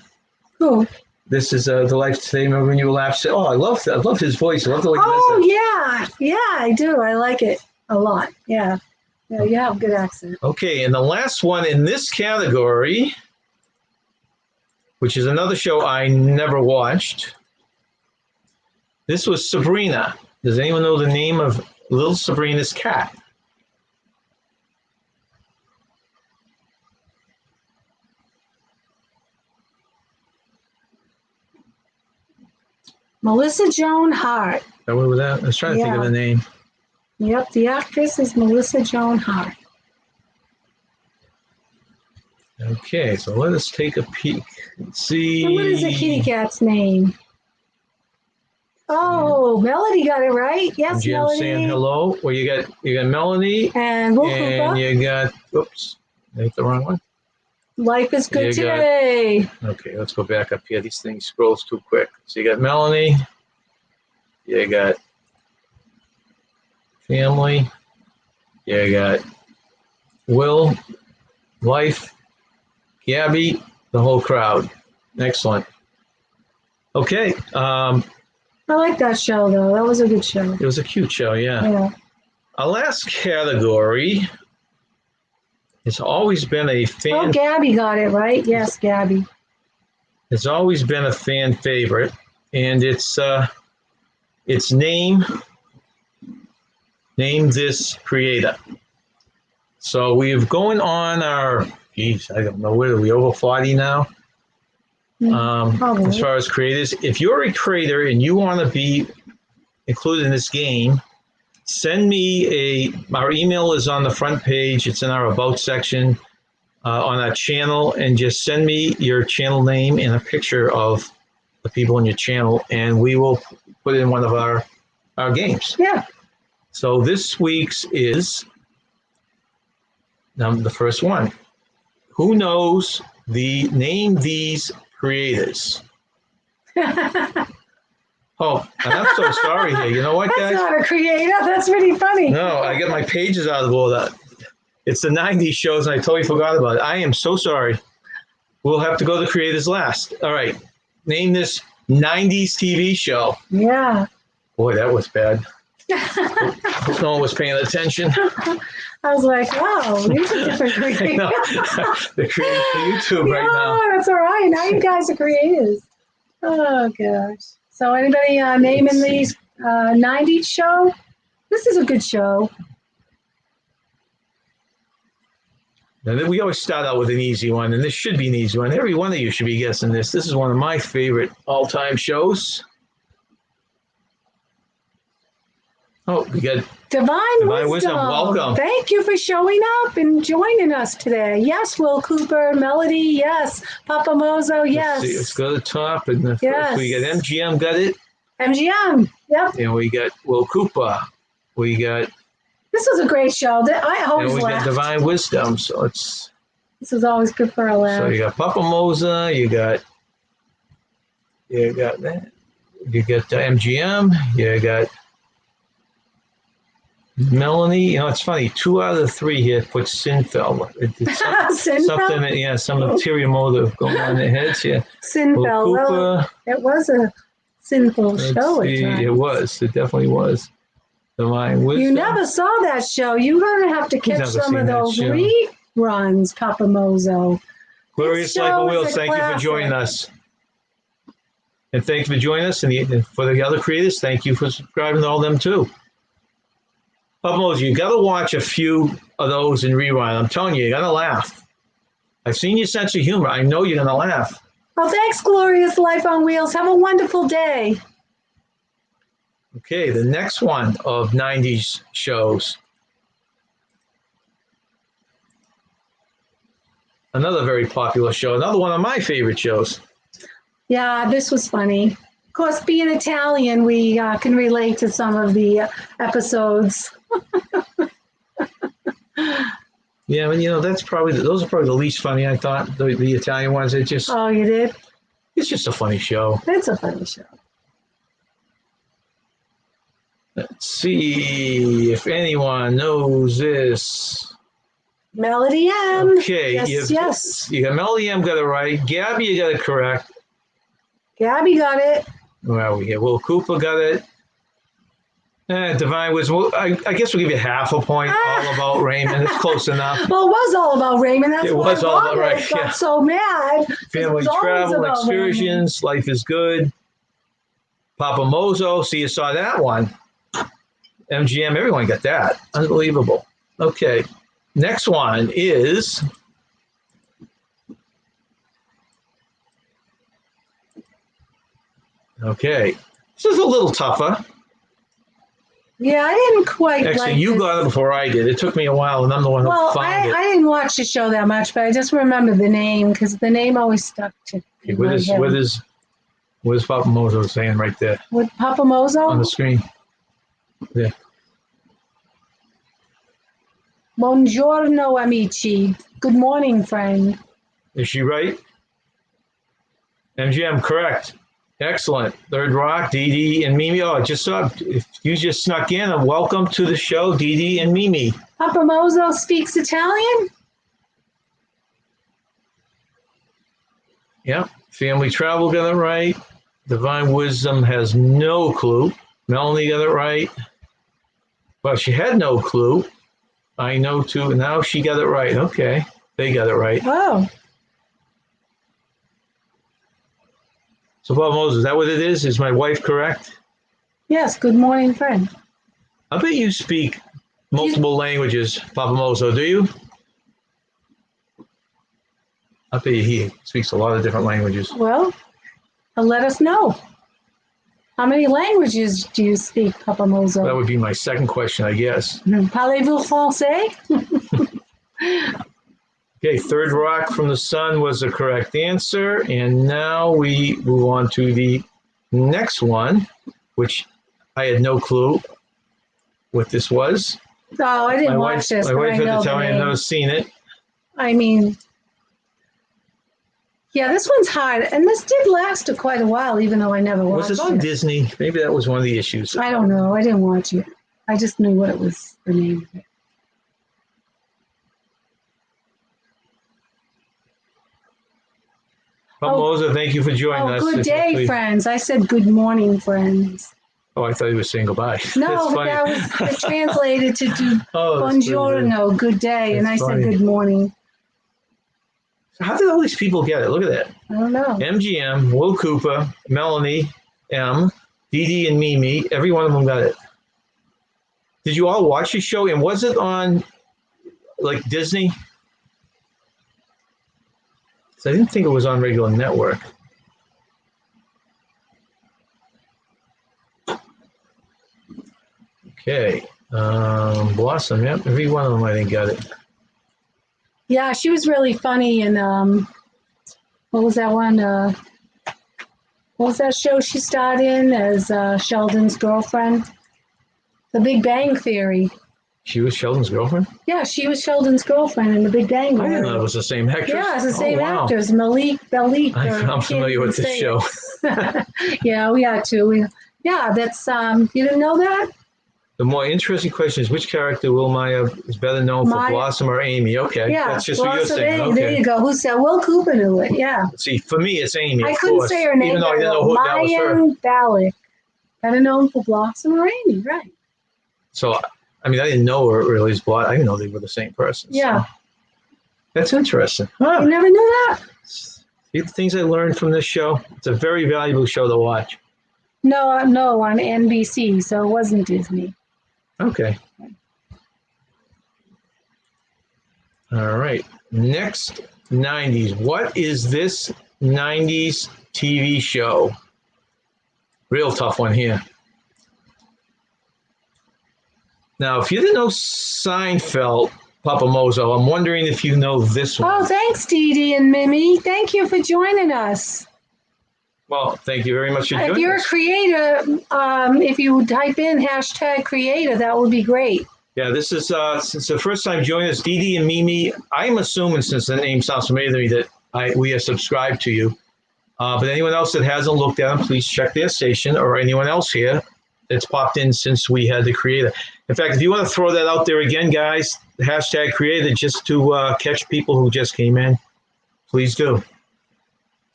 Cool. This is the life today. Remember when you were laughing? Oh, I love his voice. I love the way he does Oh, that. yeah. Yeah, I do. I like it a lot. Yeah. Yeah, you have a good accent. Okay, and the last one in this category which is another show I never watched. This was Sabrina. Does anyone know the name of little Sabrina's cat? Melissa Joan Hart. What was that? I was trying to think of the name. Yep, the actress is Melissa Joan Hart. Okay, so let us take a peek. Let's see. And what is the kitty cat's name? Oh, Melody got it right. Yes, Jim Melody. saying hello. Well, you got Melanie, and Will and Cooper. you got. Oops, I hit the wrong one. Life is good You got- today. Okay, let's go back up here. These things scrolls too quick. So you got Melanie. You got family. You got Will, Life, Gabby, the whole crowd. Excellent. Okay, I like that show though. That was a good show. it was a cute show, yeah. Yeah. Our last category has always been a Oh, fan. Gabby got it right. Yes, Gabby. It's always been a fan favorite, and it's name this creator. So we've going on our, geez, I don't know, what are we, over 40 now? Probably. As far as creators, if you're a creator and you want to be included in this game, send me our email is on the front page. It's in our About section on our channel, and just send me your channel name and a picture of the people in your channel, and we will put it in one of our games. Yeah. So this week's is the first one. Who knows name these creators? Oh, and I'm so sorry here. You know what, guys? That's not a creator. That's pretty funny. No, I got my pages out of all that. It's the 90s shows, and I totally forgot about it. I am so sorry. We'll have to go to creators last. All right. Name this 90s TV show. Yeah. Boy, that was bad. Hope no one was paying attention. I was like, wow, these are different creators. No, they're creating for YouTube right now. No, that's all right. Now you guys are creators. Oh, gosh. So anybody naming these 90s show? This is a good show. Now, we always start out with an easy one, and this should be an easy one. Every one of you should be guessing this. This is one of my favorite all-time shows. Oh, we got Divine Wisdom. Welcome. Thank you for showing up and joining us today. Yes, Will Cooper, Melody, yes. Papa Mozo, yes. Let's go to the top. And Yes. we got MGM, got it. MGM, yep. And we got Will Cooper. We got, This was a great show. I and always we got laughed. Divine Wisdom. So it's, This was always good for a laugh. so you got Papa Moza, you got that. You got MGM, you got Melanie. You know, it's funny. 2 out of the 3 here put Sinfeld. It's something, yeah, some ulterior motive going on in their heads. Yeah. Sinfeld. Well, it was a sinful show at times. It was. It definitely was. Divine Wisdom. You never saw that show. You're going to have to catch never some seen of that those show. reruns, Papa Mozo. Glorious This Life show of Will, is a thank you for classic. joining us. And thank you for joining us. And for the other creators, thank you for subscribing to all them too. Papa Mozo, you got to watch a few of those in rewind. I'm telling you, you got to laugh. I've seen your sense of humor. I know you're going to laugh. Well, thanks, Glorious Life on Wheels. Have a wonderful day. Okay, the next one of 90s shows. Another very popular show. Another one of my favorite shows. Yeah, this was funny. Of course, being Italian, we can relate to some of the episodes. Yeah, but those are probably the least funny. I thought the Italian ones. It's Oh, you did? just a funny show. It's a funny show. Let's see if anyone knows this. Melody M. Okay, Yes. You got Melody M got it right. Gabby, you got it correct. Gabby got it. Well, we have Will Cooper got it. Divine was, well, I guess we'll give you half a point. All about Raymond. It's close enough. Well, it was all about Raymond. That's It why was all about Robert right, got yeah. so mad. Family It was always travel, about excursions, life is good. Papa Mozo, see, you saw that one. MGM, everyone got that. Unbelievable. Okay, next one is. Okay, this is a little tougher. Yeah, I didn't quite Actually, like you this. got it before I did. It took me a while, and I'm the one who Well, found it. I didn't watch the show that much, but I just remember the name because the name always stuck to Okay, my head. what is Papa Mozo saying right there With Papa on the Mozo? screen? Yeah. Buongiorno, amici. Good morning, friend. Is she right? MGM, correct. Excellent. Third Rock, Dee Dee, and Mimi. Oh, I just saw, if you just snuck in, welcome to the show, Dee Dee and Mimi. Papa Mozo speaks Italian? Yeah. Family Travel got it right. Divine Wisdom has no clue. Melanie got it right. Well, she had no clue. I know too. Now she got it right. Okay. They got it right. Oh, So, Bob Moses, is that what it is? Is my wife correct? yes. Good morning, friend. I bet you speak multiple languages, Papa Mozo, do you? I bet you he speaks a lot of different languages. Well, let us know. How many languages do you speak, Papa That Mozo? would be my second question, I guess. Parlez-vous français? Okay, Third Rock from the Sun was the correct answer. And now we move on to the next one, which I had no clue what this was. Oh, I didn't watch this, My but wife I had know to tell the me I've name. never seen it. I mean, yeah, this one's hard. And this did last quite a while, even though I never Was watched it on it. Disney? Maybe that was one of the issues. I don't know. I didn't watch it. I just knew what it was, the name of it. Papa Mozo, thank you for joining Oh, us. good day, friends. I said good morning, friends. Oh, I thought he was saying goodbye. No, That's but funny. that was translated to do Oh, that's pretty good. buongiorno, good day. And I That's said funny. good morning. How did all these people get it? Look at that. I don't know. MGM, Will Cooper, Melanie, M, Dee Dee, and Mimi. Every one of them got it. Did you all watch the show? And was it on like Disney? So I didn't think it was on regular network. Okay. Blossom, yep. Every one of them I think got it. Yeah, she was really funny. And what was that one? What was that show she starred in as Sheldon's girlfriend? The Big Bang Theory. She was Sheldon's girlfriend? Yeah, she was Sheldon's girlfriend in The Big Bang I Theory. didn't know it was the same actress. Yeah, it's the same Oh, wow. actors. Malik, Bellik. I'm familiar with this show. Yeah, we are too. Yeah, that's, you didn't know that? The more interesting question is which character Will Maya is better known for, Maya. Blossom or Amy? Okay, Yeah, that's just what you're Blossom saying. Amy. There Okay. you go. Who said? Will Cooper knew it. Yeah. See, for me, it's Amy. I of couldn't course, say her name. even though I didn't know who that was her. Mayan Balik. Better known for Blossom or Amy, right? So, I mean, I didn't know her really as Blossom. I didn't know they were the same person. Yeah. So. That's interesting. Huh. You never knew that? See the things I learned from this show. It's a very valuable show to watch. No, on NBC, so it wasn't Disney. Okay. All right. Next 90s. What is this 90s TV show? Real tough one here. Now, if you didn't know Seinfeld, Papa Mozo, I'm wondering if you know this one. Oh, thanks, Dee Dee and Mimi. Thank you for joining us. Well, thank you very much for If joining you're a us. creator, if you type in #creator, that would be great. Yeah, this is since the first time joining us, Dee Dee and Mimi. I'm assuming, since the name sounds familiar to me, that we are subscribed to you. But anyone else that hasn't looked at them, please check their station, or anyone else here that's popped in since we had the creator. In fact, if you want to throw that out there again, guys, #creator, just to catch people who just came in, please do.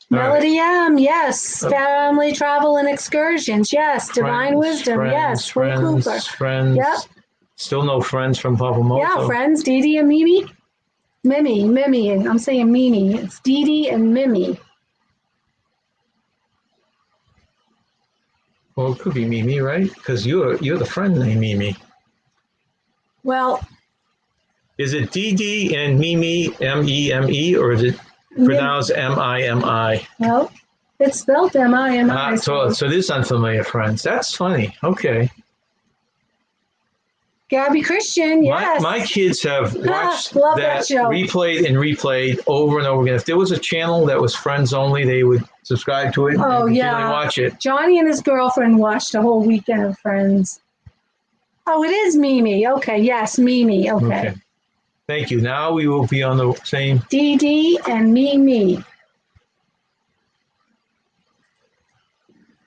Melody M, yes. Family travel and excursions, yes. Divine wisdom, yes. Full Cooper. Friends. Yep. Still no friends from Papamoto. Yeah, friends. Dee Dee and Mimi. Mimi. I'm saying Mimi. It's Dee Dee and Mimi. Well, it could be Mimi, right? Because you're the friend named Mimi. Well, is it Dee Dee and Mimi, M-E-M-E, or is it pronounced M-I-M-I? No, it's spelled M-I-M-I. So this unfamiliar friends. That's funny. Okay. Gabby Christian, yes. My kids have watched that show. replayed over and over again. If there was a channel that was friends only, they would subscribe to it and continually watch it. Johnny and his girlfriend watched a whole weekend of Friends. Oh, it is Mimi. Okay, yes, Mimi. Okay. Thank you. Now we will be on the same. Dee Dee and Mimi.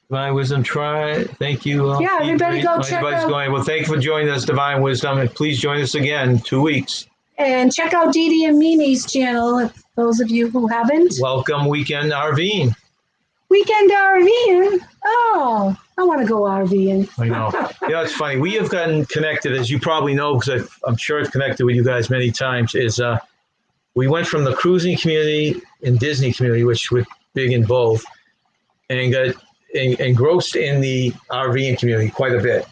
Divine Wisdom Try. Thank you. Everybody go check out. Well, thank you for joining us, Divine Wisdom, and please join us again in 2 weeks. And check out Dee Dee and Mimi's channel, if those of you who haven't. Welcome Weekend RVing. Weekend RVing? Oh, I want to go RVing. I know. It's funny. We have gotten connected, as you probably know, because I'm sure I've connected with you guys many times, we went from the cruising community and Disney community, which we're big in both, and got engrossed in the RVing community quite a bit.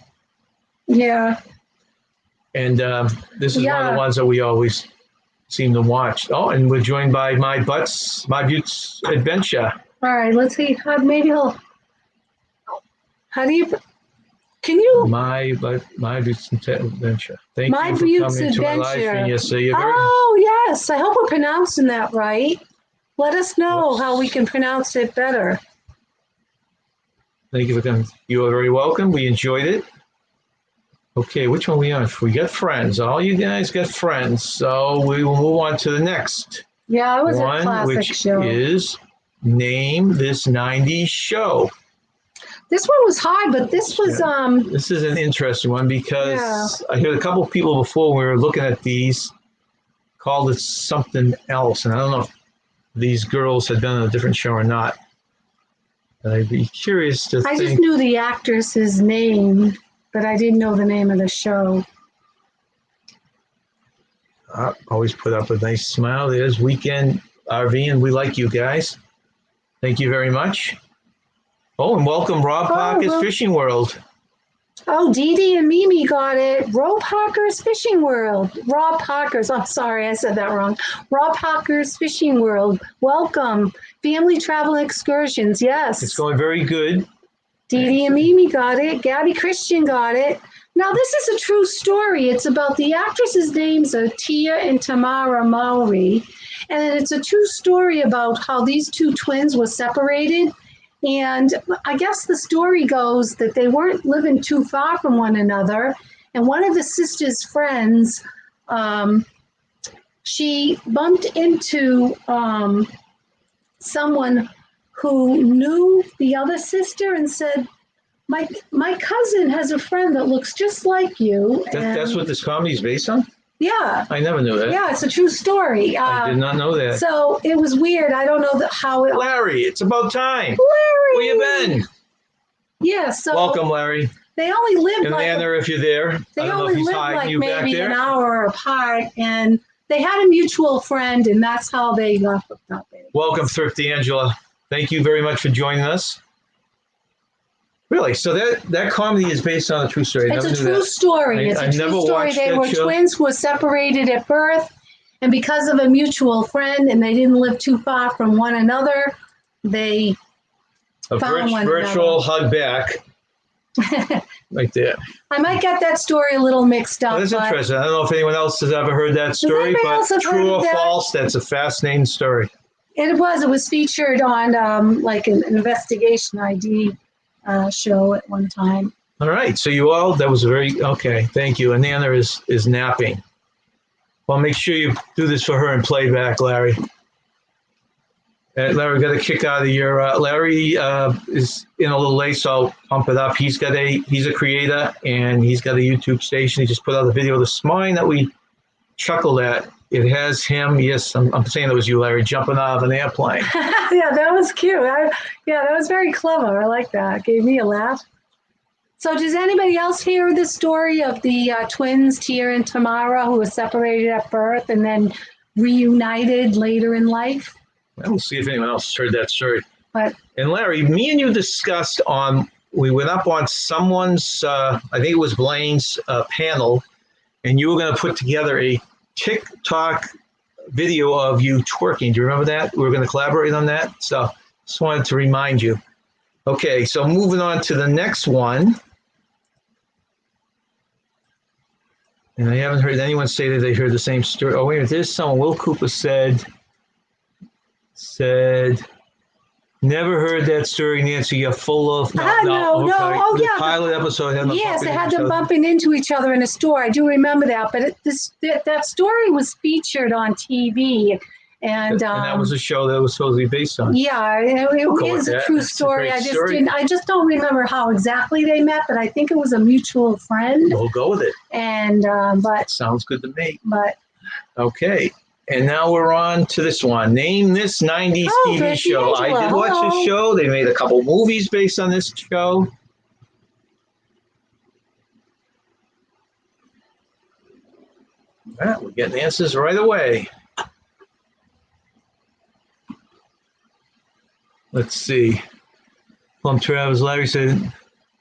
Yeah. And this is one of the ones that we always seem to watch. Oh, and we're joined by My Butt's Adventure. All right, let's see. How do you, can you? My Butt's Adventure. Thank My you for Butt's coming to my live stream. Yes, yes. I hope we're pronouncing that right. Let us know how we can pronounce it better. Thank you for coming. You are very welcome. We enjoyed it. Okay, which one are we on? We got Friends. All you guys got Friends. So we will move on to the next. Yeah, it was a classic show. Which is Name This 90s Show. This one was hard, but this was This is an interesting one because I heard a couple of people before when we were looking at these called it something else, and I don't know if these girls had been on a different show or not. I'd be curious to I just knew the actress's name, but I didn't know the name of the show. Always put up a nice smile. There's Weekend RV, and we like you guys. Thank you very much. Oh, and welcome Rob Parker's Fishing World. Oh, Dee Dee and Mimi got it. Rob Parker's Fishing World. Rob Parker's. I'm sorry, I said that wrong. Rob Parker's Fishing World. Welcome. Family travel excursions. Yes. It's going very good. Dee Dee and Mimi got it. Gabby Christian got it. Now, this is a true story. It's about the actresses' names are Tia and Tamara Mowry. And it's a true story about how these two twins were separated. And I guess the story goes that they weren't living too far from one another. And one of the sisters' friends, she bumped into someone who knew the other sister and said, my cousin has a friend that looks just like you. That's what this comedy is based on? Yeah. I never knew that. Yeah, it's a true story. I did not know that. So it was weird. I don't know how it... Larry, it's about time. Larry! Where you been? Yeah, so... Welcome, Larry. They only lived and Leander, if you're there. They only lived like maybe an hour apart, and they had a mutual friend, and that's how they got hooked up. Welcome, Thrifty Angela. Thank you very much for joining us. Really? So that comedy is based on a true story. It's a true story. It's a true story. They were twins who were separated at birth, and because of a mutual friend, and they didn't live too far from one another, they found one another. Virtual hug back. Right there. I might get that story a little mixed up. That's interesting. I don't know if anyone else has ever heard that story, but true or false, that's a fascinating story. It was featured on like an investigation ID show at one time. All right. So that was okay. Thank you. And Nana is napping. Well, make sure you do this for her in playback, Larry. Larry got a kick out of your, Larry is in a little late, so I'll pump it up. He's a creator and he's got a YouTube station. He just put out a video this morning that we chuckled at it has him. Yes, I'm saying it was you, Larry, jumping out of an airplane. Yeah, that was cute. That was very clever. I like that. Gave me a laugh. So does anybody else hear the story of the twins, Tia and Tamara, who were separated at birth and then reunited later in life? We'll see if anyone else heard that story. But And Larry, me and you discussed we went up on someone's, I think it was Blaine's panel, and you were going to put together a TikTok video of you twerking. Do you remember that? We were going to collaborate on that. So just wanted to remind you. Okay, so moving on to the next one. And I haven't heard anyone say that they heard the same story. Oh, wait, there's someone. Will Cooper said, never heard that story, Nancy. You're full of. No. Oh, the yeah. pilot episode had them. Yes, it had them bumping into each other in a store. I do remember that. But that story was featured on TV. And that was a show that was supposed to be based on. Yeah, it is a true story. I just don't remember how exactly they met, but I think it was a mutual friend. We'll go with it. And but sounds good to me. But okay, and now we're on to this one. Name this '90s TV show. Angela. I did watch this show. They made a couple movies based on this show. We're getting answers right away. Let's see. Plum Travis, Larry said,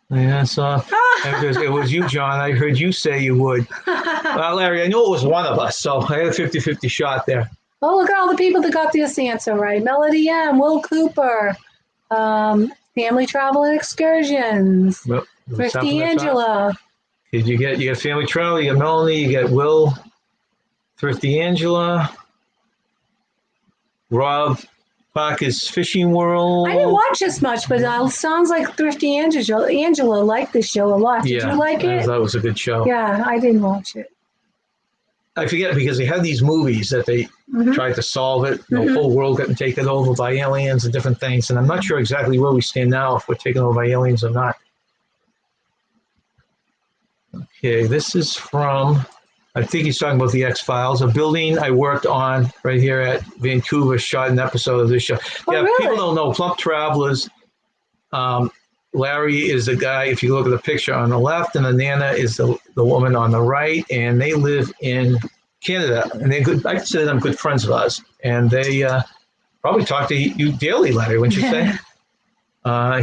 yeah, I saw. It was you, John. I heard you say you would. Larry, I knew it was one of us, so I had a 50-50 shot there. Oh, look at all the people that got this answer right. Melody M., Will Cooper, Family Travel and Excursions, Thrifty Angela. You get Family Travel, you got Melanie, you got Will, Thrifty Angela, Rob Parker's Fishing World. I didn't watch this much, but it sounds like Thrifty Angela liked this show a lot. Did you like it? I thought it was a good show. Yeah, I didn't watch it. I forget because they had these movies that they tried to solve it. The whole world getting taken over by aliens and different things. And I'm not sure exactly where we stand now, if we're taken over by aliens or not. Okay, this is from, I think he's talking about the X-Files, a building I worked on right here at Vancouver, shot an episode of this show. Really? People don't know, Plump Travelers, Larry is the guy, if you look at the picture on the left, and the Nana is the woman on the right, and they live in Canada, and they're good. I consider them good friends of ours, and they probably talk to you daily, Larry, wouldn't you say?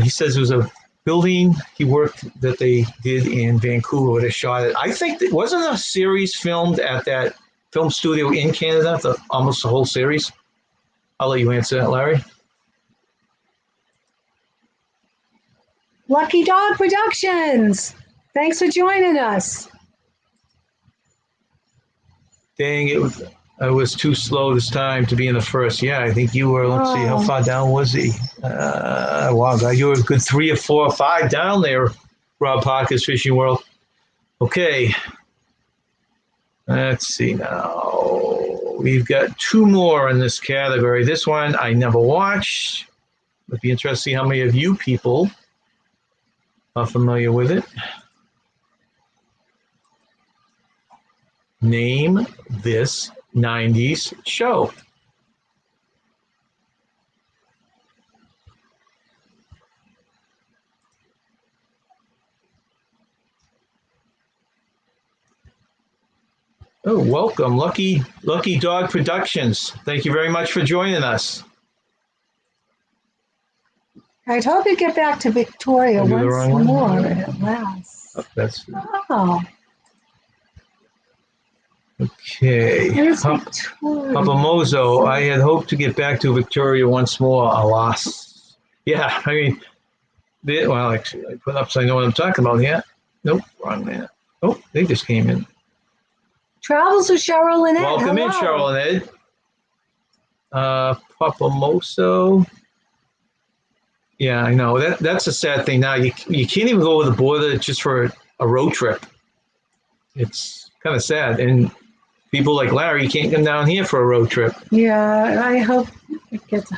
He says it was a building he worked that they did in Vancouver where they shot it. I think it wasn't a series filmed at that film studio in Canada, almost the whole series. I'll let you answer that, Larry. Lucky Dog Productions. Thanks for joining us. Dang, I was too slow this time to be in the first. Yeah, I think you were. Let's see, how far down was he? Wow, God, you were a good 3 or 4 or 5 down there, Rob Parker's Fishing World. Okay. Let's see now. We've got 2 more in this category. This one I never watched. It'd be interesting to see how many of you people are familiar with it. Name this 90s show. Oh, welcome, Lucky Dog Productions. Thank you very much for joining us. I hope you get back to Victoria once more at last. Oh. Okay. Papamozo, I had hoped to get back to Victoria once more. Alas. Yeah, I mean, well, actually, I put up so I know what I'm talking about here. Nope, wrong man. Oh, they just came in. Travels with Cheryl and Ed. Welcome in, Cheryl and Ed. Papamozo. Yeah, I know. That's a sad thing now. You can't even go over the border just for a road trip. It's kind of sad. And people like Larry can't come down here for a road trip. Yeah, I hope it gets.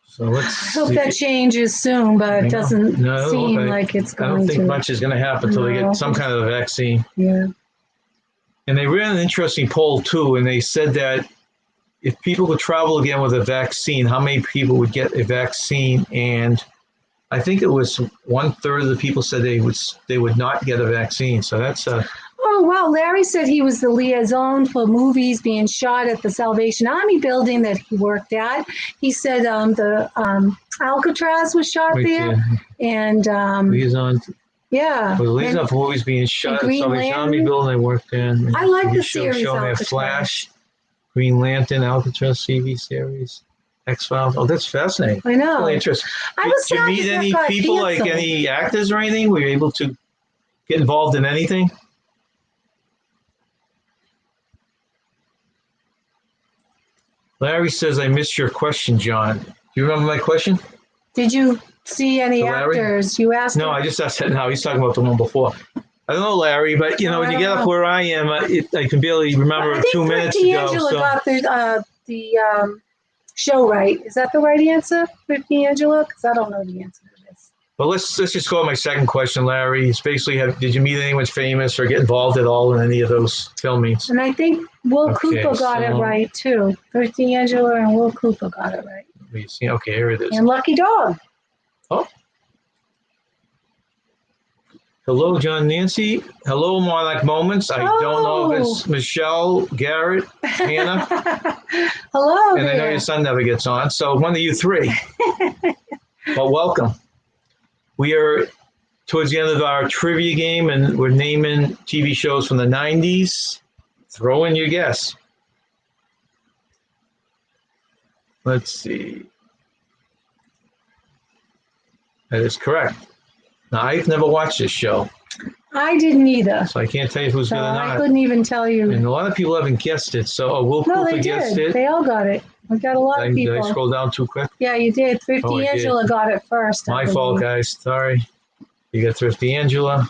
So I hope that changes soon, but it doesn't seem like it's going to. I don't think much is going to happen until they get some kind of a vaccine. Yeah. And they ran an interesting poll too, and they said that if people could travel again with a vaccine, how many people would get a vaccine? And I think it was 1/3 of the people said they would not get a vaccine. So that's Oh, wow. Larry said he was the liaison for movies being shot at the Salvation Army building that he worked at. He said the Alcatraz was shot right there. there. And Liaison. yeah. Well, the liaison And for movies being shot at the Green Salvation Army Lantern. building they worked in. I like the Show series me a Alcatraz. Flash, Green Lantern, Alcatraz TV series, X-Files. Oh, that's fascinating. I know. Really interesting. I was Did you sad meet that any got people, like canceled. any actors or anything? Were you able to get involved in anything? Larry says, I missed your question, John. Do you remember my question? Did you see any To Larry? actors? You asked. No, I just asked that now. He's talking about the one before. I don't know, Larry, but you know, when you get up where I am, I can barely remember I think 2 minutes Thrifty ago. Angela So. got the show right. Is that the right answer, Thrifty Angela? Because I don't know the answer to this. Well, let's just go with my second question, Larry. It's basically, did you meet anyone famous or get involved at all in any of those filmings? And I think Will Okay, Cooper got it so- right too. Thrifty Angela and Will Cooper got it right. You see, okay, here it is. And Lucky Dog. Hello, John Nancy. Hello, Monarch Moments. I don't know if it's Michelle, Garrett, Hannah, Hello and I know there. your son never gets on. So one of you three. Well, welcome. We are towards the end of our trivia game, and we're naming TV shows from the 90s. Throw in your guess. Let's see. That is correct. Now, I've never watched this show, I didn't either. so I can't tell you who's So good or I not. couldn't even tell you. And a lot of people haven't guessed it. So, Will No, Cooper they guessed did. it. They all got it. We got a lot of Did I people. scroll down too quick? Yeah, you did. Thrifty Oh, I did. Angela got it first. I My fault, believe. guys. Sorry. You got Thrifty Angela.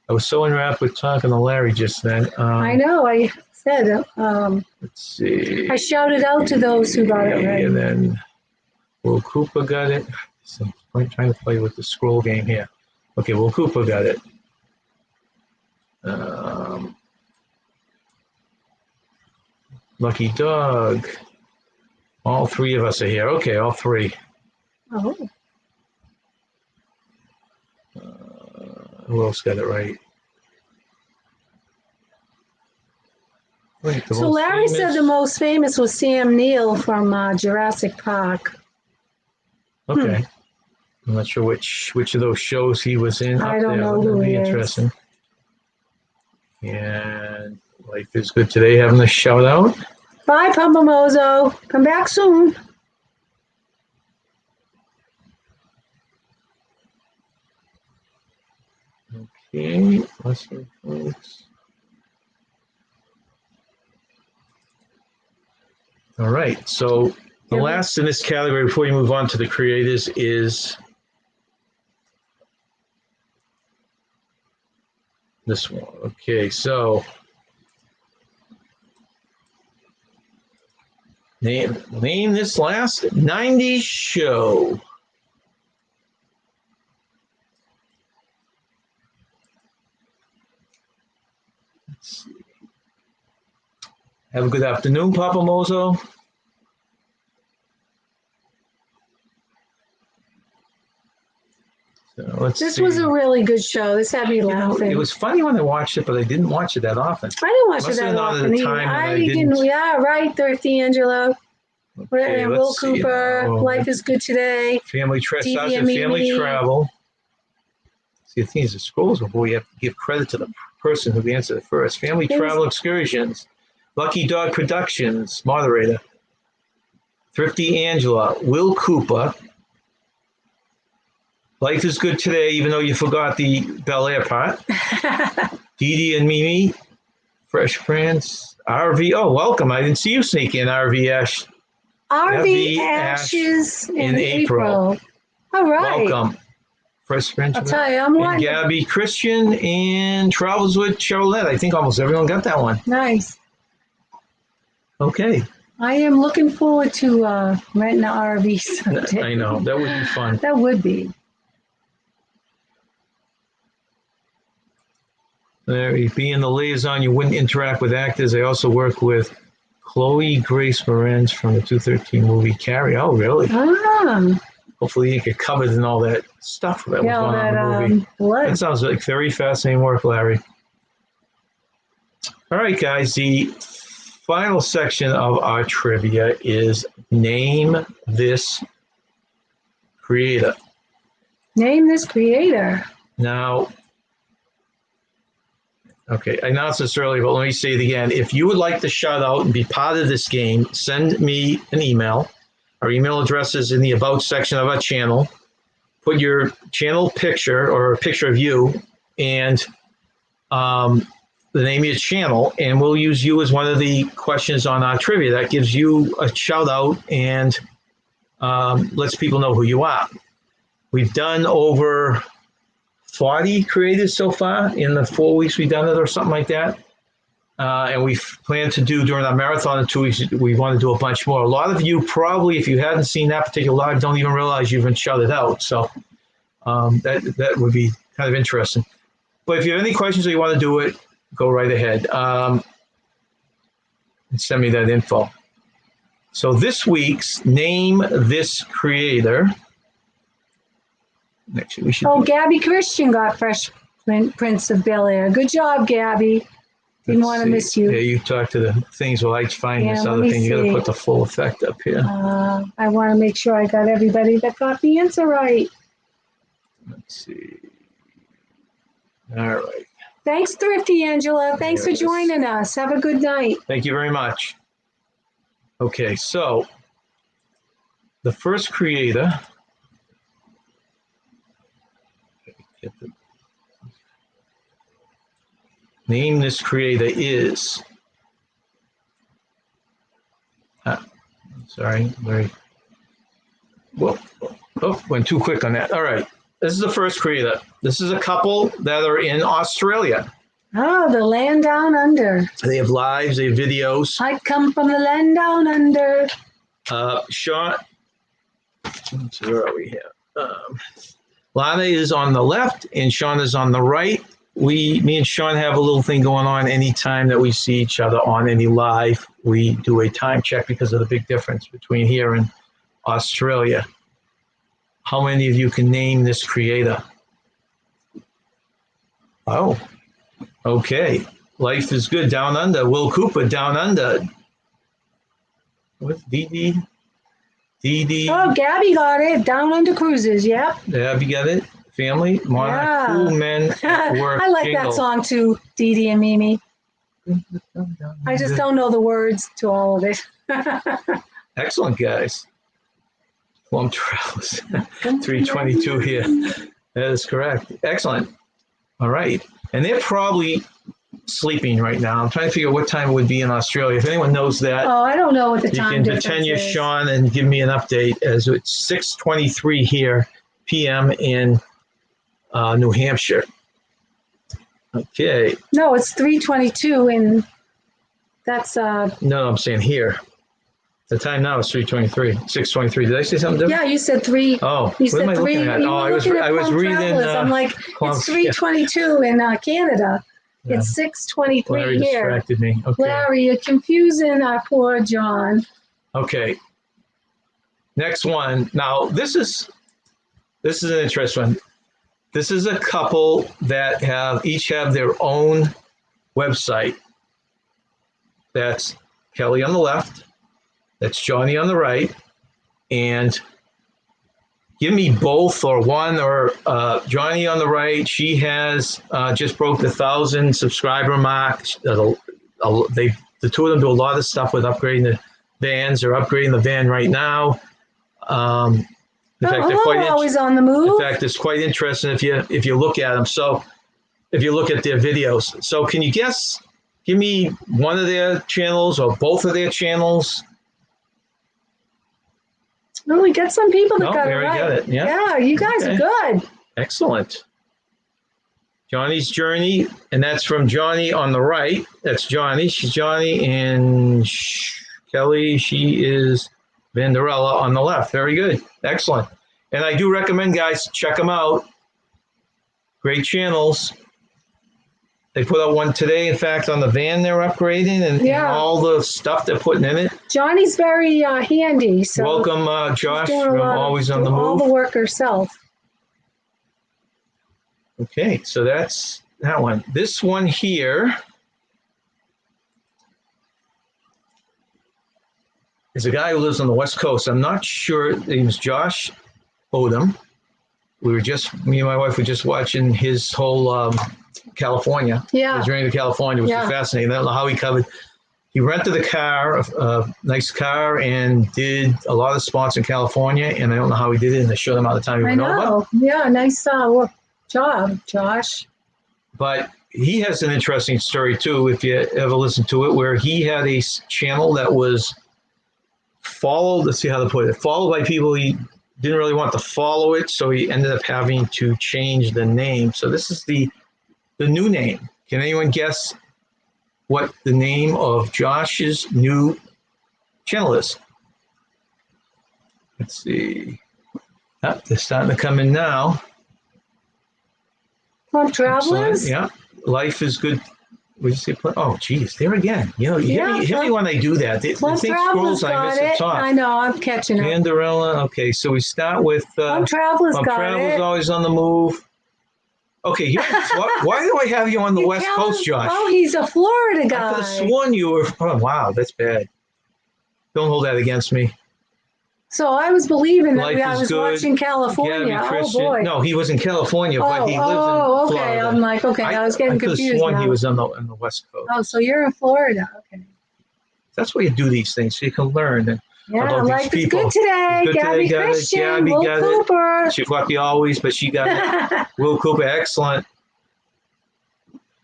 I was so enwrapped with talking to Larry just then. I know. I said. Let's see. I shouted out to those who got it right. And then Will Cooper got it. So I'm trying to play with the scroll game here. Okay, Will Cooper got it. Lucky Dog. All three of us are here. Okay, all three. Oh, Who else got it right? Wait, the so most Larry said famous- the most famous was Sam Neill from Jurassic Park. Okay. I'm not sure which of those shows he was in. I up don't there. know That'd who be he is. interesting. And Life is Good Today, having a shout out. Bye, Papa Mozo. Come back soon. Okay, awesome, folks. All right, so the last in this category before you move on to the creators is this one. Okay, so name this last 90s show. Let's see. Have a good afternoon, Papa Mozo. So let's This see. was a really good show. This had me You know, laughing. it was funny when I watched it, but I didn't watch it that often. I didn't watch Must it have that been on at often a either. time when I I didn't. didn't- Yeah, right, Thrifty Angela. Okay, And let's Will see Cooper. now. Life is Good Today. Family Dee starts Dee with and family Mimi. travel. See, the thing is, the scrolls before you have to give credit to the person who answered it first. Family Yes. travel excursions. Lucky Dog Productions, moderator. Thrifty Angela. Will Cooper. Life is Good Today, even though you forgot the Bel Air part. Dee Dee and Mimi. Fresh Prince. RV. Oh, welcome. I didn't see you sneak in, RV Ash. RV Ash Ashes in April. April. All right. Welcome. Fresh Prince. I'll tell you, I'm And one. Gabby Christian and Travels with Charlotte. I think almost everyone got that one. Nice. Okay. I am looking forward to renting an RV someday. I know. That would be fun. That would be. Larry, being the liaison, you wouldn't interact with actors. I also work with Chloe Grace Moretz from the 213 movie Carrie. Oh, really? Ah, Hopefully you get covered in all that stuff that was yeah, all going on in the movie. that blood. That sounds like very fascinating work, Larry. All right, guys. The final section of our trivia is name this creator. Name this creator. Now, okay, I announced this earlier, but let me say it again. If you would like to shout out and be part of this game, send me an email. Our email address is in the About section of our channel. Put your channel picture or a picture of you and the name of your channel, and we'll use you as one of the questions on our trivia. That gives you a shout out and lets people know who you are. We've done over 40 creators so far in the 4 weeks we've done it or something like that. And we plan to do during our marathon in 2 weeks, we want to do a bunch more. A lot of you probably, if you hadn't seen that particular live, don't even realize you've been shouted out. So that would be kind of interesting. But if you have any questions or you want to do it, go right ahead. And send me that info. So this week's Name This Creator. Actually, we should. Oh, Gabby Christian got Fresh Prince of Bel-Air. Good job, Gabby. Didn't want to miss you. Yeah, you talk to the things while I find this other thing. You got to put the full effect up here. I want to make sure I got everybody that got the answer right. Let's see. All right. Thanks, Thrifty Angela. Thanks for joining us. Have a good night. Thank you very much. Okay, so the first creator. Name this creator is. Sorry, very. Well, went too quick on that. All right. This is the first creator. This is a couple that are in Australia. Oh, the land down under. They have lives, they have videos. I come from the land down under. Sean, let's see, where are we here? Lana is on the left and Sean is on the right. Me and Sean have a little thing going on anytime that we see each other on any live. We do a time check because of the big difference between here and Australia. How many of you can name this creator? Oh, okay. Life is good. Down under. Will Cooper, Down Under. What's Dee? Oh, Gabby got it. Down Under Cruises. Yep. Gabby got it. Family. Monarch. Cool Men Work. I like Jingle. that song too, Dee and Mimi. I just don't know the words to all of it. Excellent, guys. Plum Travels. 322 here. That is correct. Excellent. All right. And they're probably sleeping right now. I'm trying to figure out what time it would be in Australia. If anyone knows that, Oh, I don't know what the time you can difference pretend you're is. Sean and give me an update as it's 6:23 here p.m. in New Hampshire. Okay. No, it's 3:22 and that's No, I'm saying here. The time now is 3:23, 6:23. Did I say something different? yeah, you said 3. Oh, You what said am I 3. looking at? You Oh, were I was looking at Plum reading. Travelers. I'm like, it's 3:22 in Canada. Yeah. It's 6:23 Larry here. distracted me. Okay. Larry, you're confusing our poor John. Okay. Next one. Now this is an interesting one. This is a couple that each have their own website. That's Kelly on the left. That's Johnny on the right. And give me both or one or Johnny on the right. She has just broke the 1,000 subscriber mark. The two of them do a lot of stuff with upgrading the vans. They're upgrading the van right now. In fact, always on the move. In fact, it's quite interesting if you look at them. So if you look at their videos. So can you guess? Give me one of their channels or both of their channels. No, we got some people that got it already right. got it. Yeah, you guys are good. Excellent. Johnny's Journey, and that's from Johnny on the right. That's Johnny. She's Johnny, and Kelly, she is Vanderella on the left. Very good. Excellent. And I do recommend, guys, check them out. Great channels. They put out one today, in fact, on the van they're upgrading and all the stuff they're putting in it. Johnny's very handy. So welcome, Josh, from Always on the Move. All the work herself. Okay, so that's that one. This one here is a guy who lives on the West Coast. I'm not sure. His name's Josh Odom. Me and my wife were just watching his whole California. Yeah. His journey to California, which was fascinating. I don't know how he covered. He rented a car, a nice car, and did a lot of spots in California. And I don't know how he did it in the short amount of time he went over. Yeah, nice job, Josh. But he has an interesting story too, if you ever listen to it, where he had a channel that was followed. Let's see how to put it. Followed by people he didn't really want to follow it, so he ended up having to change the name. So this is the new name. Can anyone guess what the name of Josh's new channel is? Let's see. Oh, they're starting to come in now. Plum Travelers? Yeah. Life is good. What did you say? Oh, geez, there again. You know, hit me when they do that. The thing scrolls, I miss the top. I know, I'm catching up. Pandarella. Okay, so we start with Plum Travelers Travelers Always on the Move. Okay, why do I have you on the West Coast, Josh? Oh, he's a Florida guy. I could have sworn you were. Oh, wow, that's bad. Don't hold that against me. So I was believing that I was watching California. Oh, boy. No, he was in California, but he lives in Florida. I'm like, okay, I was getting confused. I could have sworn he was on the West Coast. Oh, so you're in Florida. Okay. That's why you do these things, so you can learn. Yeah, life is good today. Gabby Christian, Will Cooper. She got the always, but she got it. Will Cooper, excellent.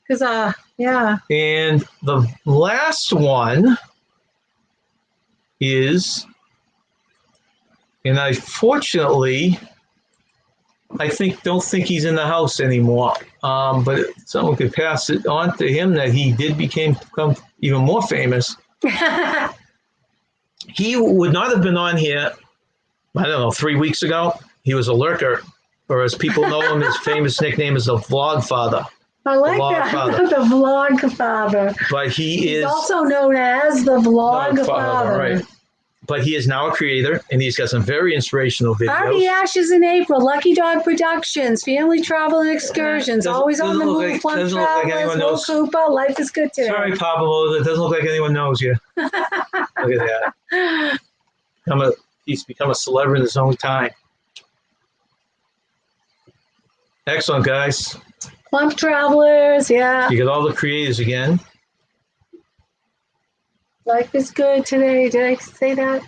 Because, yeah. And the last one is, and I fortunately, don't think he's in the house anymore. But someone could pass it on to him that he did become even more famous. He would not have been on here, I don't know, 3 weeks ago. He was a lurker, or as people know him, his famous nickname is the Vlog Father. I like that, the Vlog Father. But he's also known as the Vlog Father. Right. But he is now a creator, and he's got some very inspirational videos. Happy Ashes in April, Lucky Dog Productions, Family Travel and Excursions, Always on the Move, Plum Travelers, Will Cooper, Life is Good Today. Sorry, Pablo, it doesn't look like anyone knows you. Look at that. He's become a celebrity in his own time. Excellent, guys. Plum Travelers, yeah. You got all the creators again. Life is good today. Did I say that?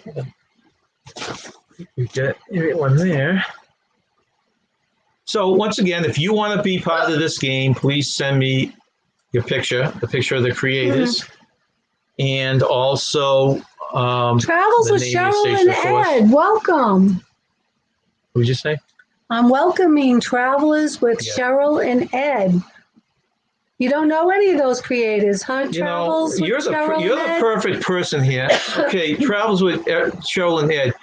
You got everyone there. So once again, if you want to be part of this game, please send me your picture, the picture of the creators, and also Travels with Cheryl and Ed. Welcome. What did you say? I'm welcoming Travelers with Cheryl and Ed. You don't know any of those creators, huh? Travels with Cheryl and Ed? You're the perfect person here. Okay, Travels with Cheryl and Ed.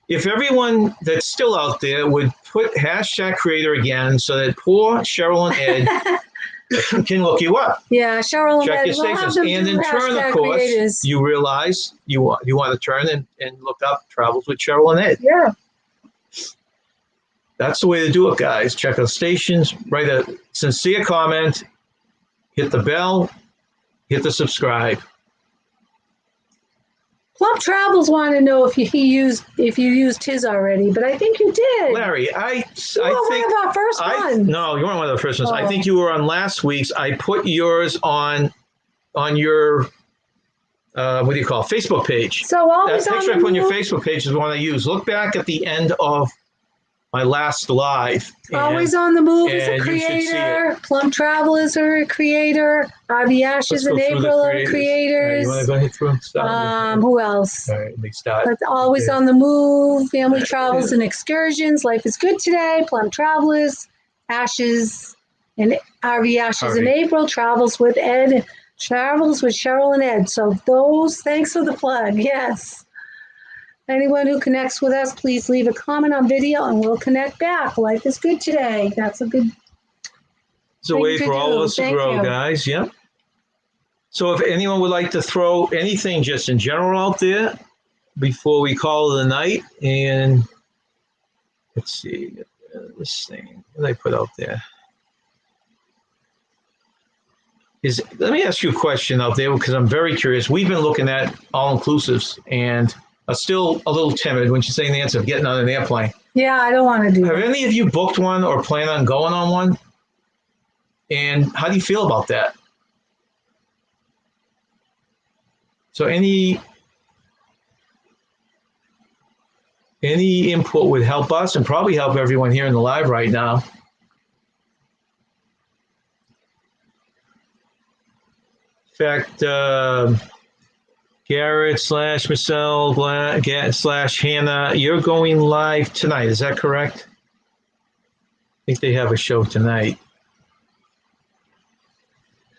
If everyone that's still out there would put #creator again so that poor Cheryl and Ed can look you up. Yeah, Cheryl and Check Ed. your stations. And in turn, of course, creators. You realize you want to turn and look up Travels with Cheryl and Ed. Yeah. That's the way to do it, guys. Check out stations, write a sincere comment, hit the bell, hit the subscribe. Plum Travels want to know if you used his already, but I think you did. Larry, I think one of our first ones. No, you weren't one of the first ones. I think you were on last week's. I put yours on your what do you call it? Facebook page. So always that picture I put on your Facebook page is the one I use. Look back at the end of my last live. Always on the Move is a creator. Plum Travelers are a creator. RV Ashes in April are creators. You want to go ahead through them? Who else? All right, let me start. But Always on the Move, Family Travels and Excursions, Life is Good Today, Plum Travelers, Ashes, and RV Ashes in April, Travels with Ed, Travels with Cheryl and Ed. So thanks for the plug, yes. Anyone who connects with us, please leave a comment on video and we'll connect back. Life is good today. That's a good It's a way for all of us to Thank grow, you. guys. Yeah. So if anyone would like to throw anything just in general out there before we call it a night, and let's see, this thing, what did I put out there? Let me ask you a question out there because I'm very curious. We've been looking at all-inclusives and are still a little timid when you say, Nancy, of getting on an airplane. Yeah, I don't want to do Have that. any of you booked one or plan on going on one? And how do you feel about that? So any input would help us and probably help everyone here in the live right now. In fact, Garrett / Michelle / Hannah, you're going live tonight. Is that correct? I think they have a show tonight.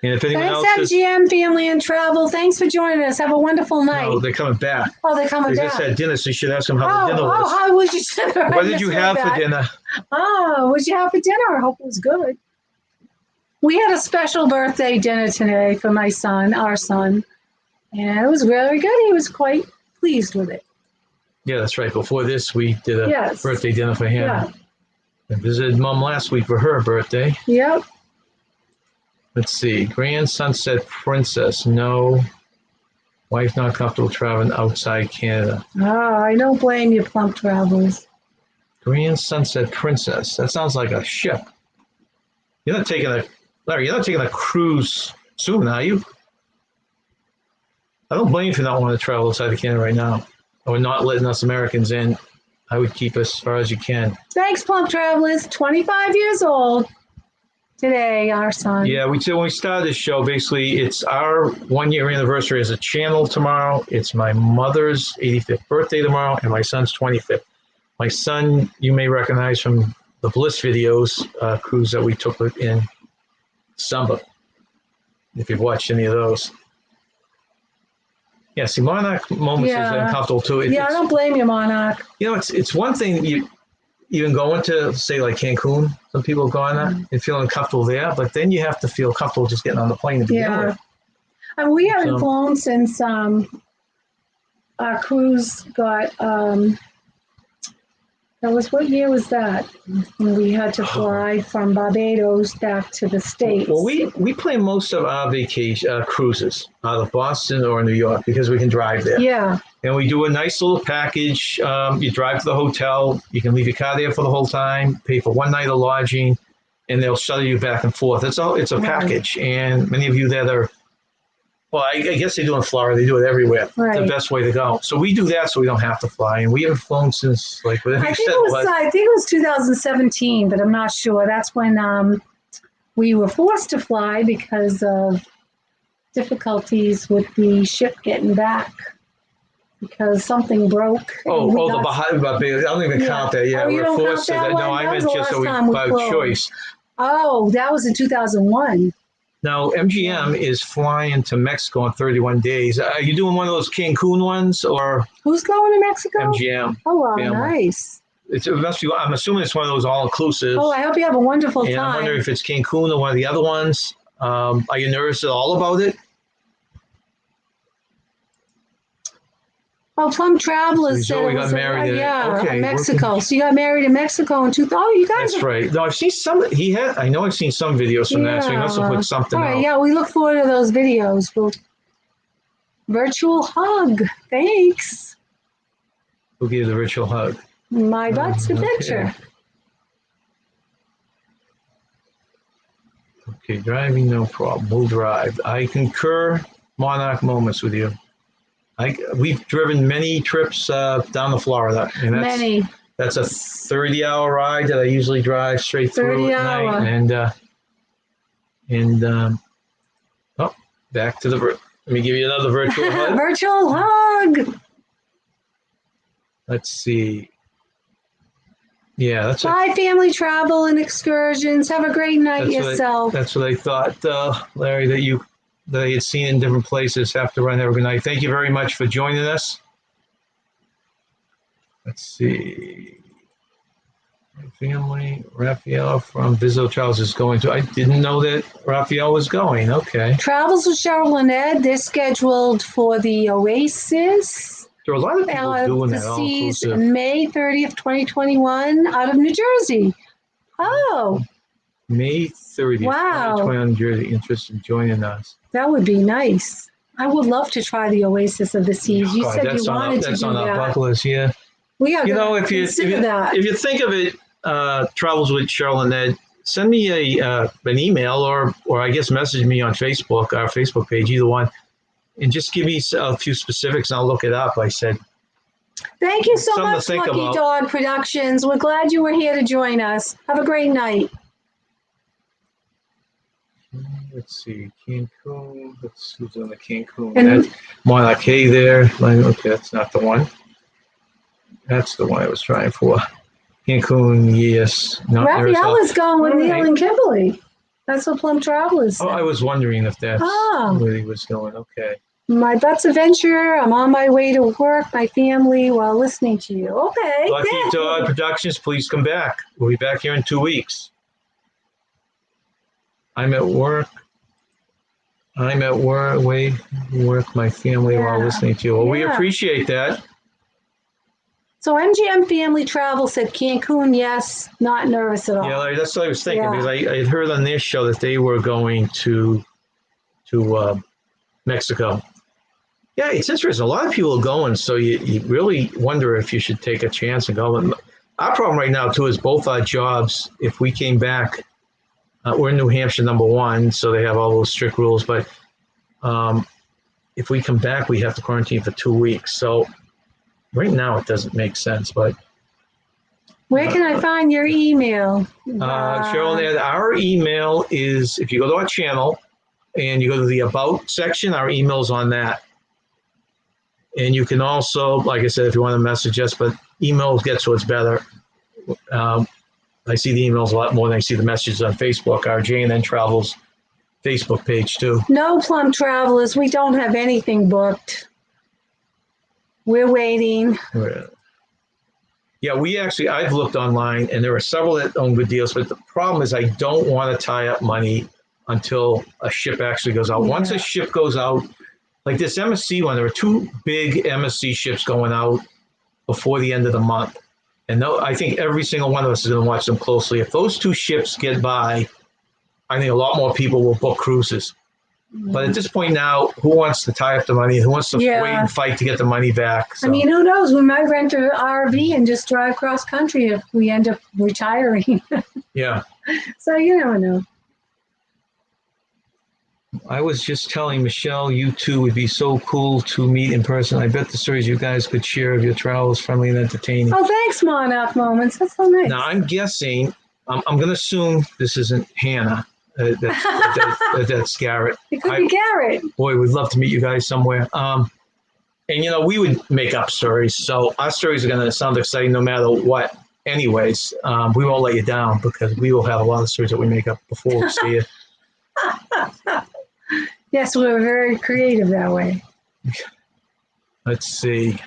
And if anyone Thanks, else MGM Family and Travel. Thanks for joining us. Have a wonderful night. no, they're coming back. Oh, they're coming They back. just had dinner, so you should ask them how the dinner was. how was your dinner? What did you have for dinner? Oh, what did you have for dinner? I hope it was good. We had a special birthday dinner today for my son, our son, and it was really good. He was quite pleased with it. Yeah, that's right. Before this, we did a birthday dinner for him. Yeah. I visited Mom last week for her birthday. Yep. Let's see. Grand Sunset Princess. No. Wife not comfortable traveling outside Canada. Oh, I don't blame you, plump travelers. Grand Sunset Princess. That sounds like a ship. You're not taking a cruise soon, are you? I don't blame you for not wanting to travel outside of Canada right now, or not letting us Americans in. I would keep as far as you can. Thanks, plump travelers. 25 years old today, our son. Yeah, when we started this show, basically, it's our 1 year anniversary as a channel tomorrow. It's my mother's 85th birthday tomorrow, and my son's 25th. My son, you may recognize from the Bliss videos, cruise that we took in Samba, if you've watched any of those. Yeah, see, Monarch Moments is uncomfortable too. I don't blame you, Monarch. You know, it's one thing you even going to, say, like Cancun. Some people go on that and feel uncomfortable there, but then you have to feel comfortable just getting on the plane to begin with. And we haven't flown since our cruise got, what year was that? When we had to fly from Barbados back to the States. Well, we plan most of our vacation cruises out of Boston or New York because we can drive there. Yeah. And we do a nice little package. You drive to the hotel. You can leave your car there for the whole time, pay for one night of lodging, and they'll shuttle you back and forth. It's a package. And many of you that are, well, I guess they do in Florida. They do it everywhere. Right. It's the best way to go. So we do that so we don't have to fly. And we haven't flown since, like, whatever you said I think it was 2017, but I'm not sure. That's when we were forced to fly because of difficulties with the ship getting back. Because something broke. The Baja Acadia. I don't even count that. Yeah, we're forced to that. No, I meant just that we by choice. Oh, that was in 2001. Now, MGM is flying to Mexico in 31 days. Are you doing one of those Cancun ones, or who's going to Mexico? MGM. Oh, wow, family. Nice. It must be. I'm assuming it's one of those all-inclusive. Oh, I hope you have a wonderful time. I wonder if it's Cancun or one of the other ones. Are you nervous at all about it? Oh, Plum Travelers said we got married in Mexico. So you got married in Mexico in 2000. Oh, you guys. That's right. No, I've seen some. I know I've seen some videos from that. So he must have put something out. All right, out. yeah, we look forward to those videos. Virtual hug. Thanks. We'll give you the virtual hug. My butt's adventure. Okay, driving, no problem. We'll drive. I concur. Monarch Moments with you. We've driven many trips down to Florida. And that's a 30-hour ride that I usually drive straight through at night. And back to let me give you another virtual hug. Virtual hug. Let's see. Yeah, that's Bye, family travel and excursions. Have a great night yourself. That's what I thought, Larry, that I had seen in different places. Have to run every night. Thank you very much for joining us. Let's see. family. Raphael from Vizzo Travels is going to. I didn't know that Raphael was going. Okay. Travels with Cheryl and Ed. They're scheduled for the Oasis. There are a lot of people doing that. All Overseas, inclusive. May 30th, 2021, out of New Jersey. Oh, May 30th, Wow. 2021, New Jersey. Interested in joining us. that would be nice. I would love to try the Oasis of the Seas. You God, said you that's wanted to that's do on our that. bucket list. Yeah. We are You know, going if to you consider that. if you think of it, Travels with Cheryl and Ed, send me an email or I guess message me on Facebook, our Facebook page, either one, and just give me a few specifics and I'll look it up. I said, Thank you so something to much, think Lucky about. Dog Productions. We're glad you were here to join us. Have a great night. let's see, Cancun. Let's who's on the Cancun. And- That's Mauna Kea there. Okay, that's not the one. That's the one I was trying for. Cancun, yes. Not Raphael is going with All Neil right. and Kimberly. That's what Plum Travelers. Oh, I was wondering if that's Oh. where he was going. Okay. My Butts Adventure. I'm on my way to work, my family, while listening to you. Okay. Lucky good. Dog Productions, please come back. We'll be back here in 2 weeks. I'm at work. Work my family while Yeah. listening to you. Well, we Yeah. appreciate that. So MGM Family Travel said Cancun, yes, not nervous at all. Yeah, like, that's what I was thinking Yeah. because I had heard on their show that they were going to Mexico. Yeah, it's interesting. A lot of people are going, so you really wonder if you should take a chance and go. And our problem right now too is both our jobs. If we came back, we're in New Hampshire #1, so they have all those strict rules. But if we come back, we have to quarantine for 2 weeks. So right now it doesn't make sense. But Where can I find your email? Cheryl and Ed, our email is if you go to our channel and you go to the About section, our email's on that. And you can also, like I said, if you want to message us, but emails get so it's better. I see the emails a lot more than I see the messages on Facebook. Our J&N Travels Facebook page too. No, Plum Travelers, we don't have anything booked. We're waiting. Yeah, I've looked online and there are several that own good deals, but the problem is I don't want to tie up money until a ship actually goes out. Yeah. Once a ship goes out, like this MSC one, there are 2 big MSC ships going out before the end of the month. And I think every single one of us is going to watch them closely. If those 2 ships get by, I think a lot more people will book cruises. But at this point now, who wants to tie up the money? Who wants to Yeah. wait and fight to get the money back? So, I mean, who knows? We might rent an RV and just drive cross country if we end up retiring. yeah. So you never know. I was just telling Michelle, you two would be so cool to meet in person. I bet the stories you guys could share of your travels, friendly and entertaining. Oh, thanks, Monarch Moments. That's so nice. Now, I'm guessing, I'm going to assume this isn't Hannah. That's Garrett. It could be Garrett. Boy, we'd love to meet you guys somewhere. And, we would make up stories. So our stories are going to sound exciting no matter what. Anyways, we won't let you down because we will have a lot of stories that we make up before we see you. Yes, we're very creative that way. Let's see.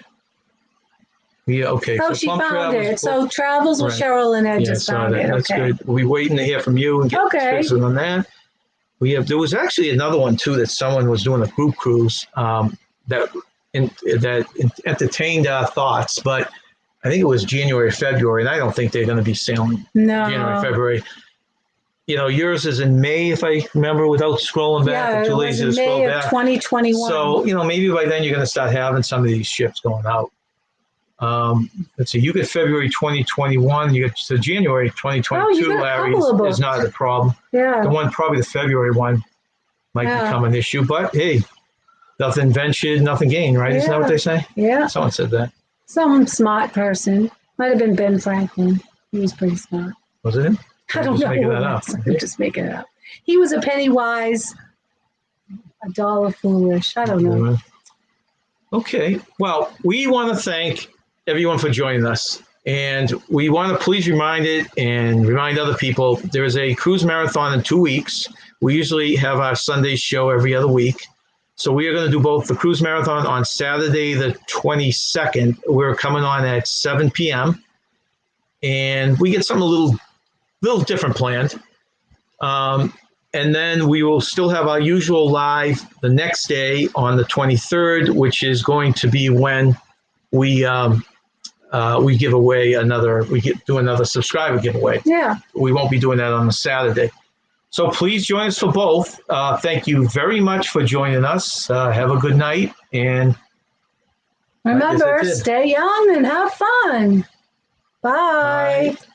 Yeah, okay. Oh, she Plum found Travels it. So book- Travels with Right. Cheryl and Ed Yeah, just so found it. that's Okay. good. We'll be waiting to hear from you and get Okay. fixes on that. There was actually another one too that someone was doing a group cruise that entertained our thoughts, but I think it was January, February, and I don't think they're going to be sailing January, No. February. Yours is in May, if I remember, without scrolling back. Yeah, I'm it too was lazy in to scroll May of back. 2021. So, maybe by then you're going to start having some of these ships going out. Let's see, you get February 2021, you get to January 2022, got a Larry, couple of is books. not a problem. Yeah. The one, probably the February one, might Yeah. become an issue, but hey, nothing ventured, nothing gained, right? Isn't that what Yeah. they say? Yeah. Someone said that. Some smart person. Might have been Ben Franklin. He was pretty smart. Was it him? I don't just know. making who that it up. was. I'm just making it up. He was a penny wise, a dollar foolish. I don't know. Okay. Well, we want to thank everyone for joining us. And we want to please remind other people there is a cruise marathon in 2 weeks. We usually have our Sunday show every other week. So we are going to do both the cruise marathon on Saturday, the 22nd. We're coming on at 7 p.m. and we get something a little different planned. And then we will still have our usual live the next day on the 23rd, which is going to be when we give away do another subscriber giveaway. Yeah. We won't be doing that on a Saturday. So please join us for both. Thank you very much for joining us. Have a good night. And remember, stay young and have fun. Bye. Bye.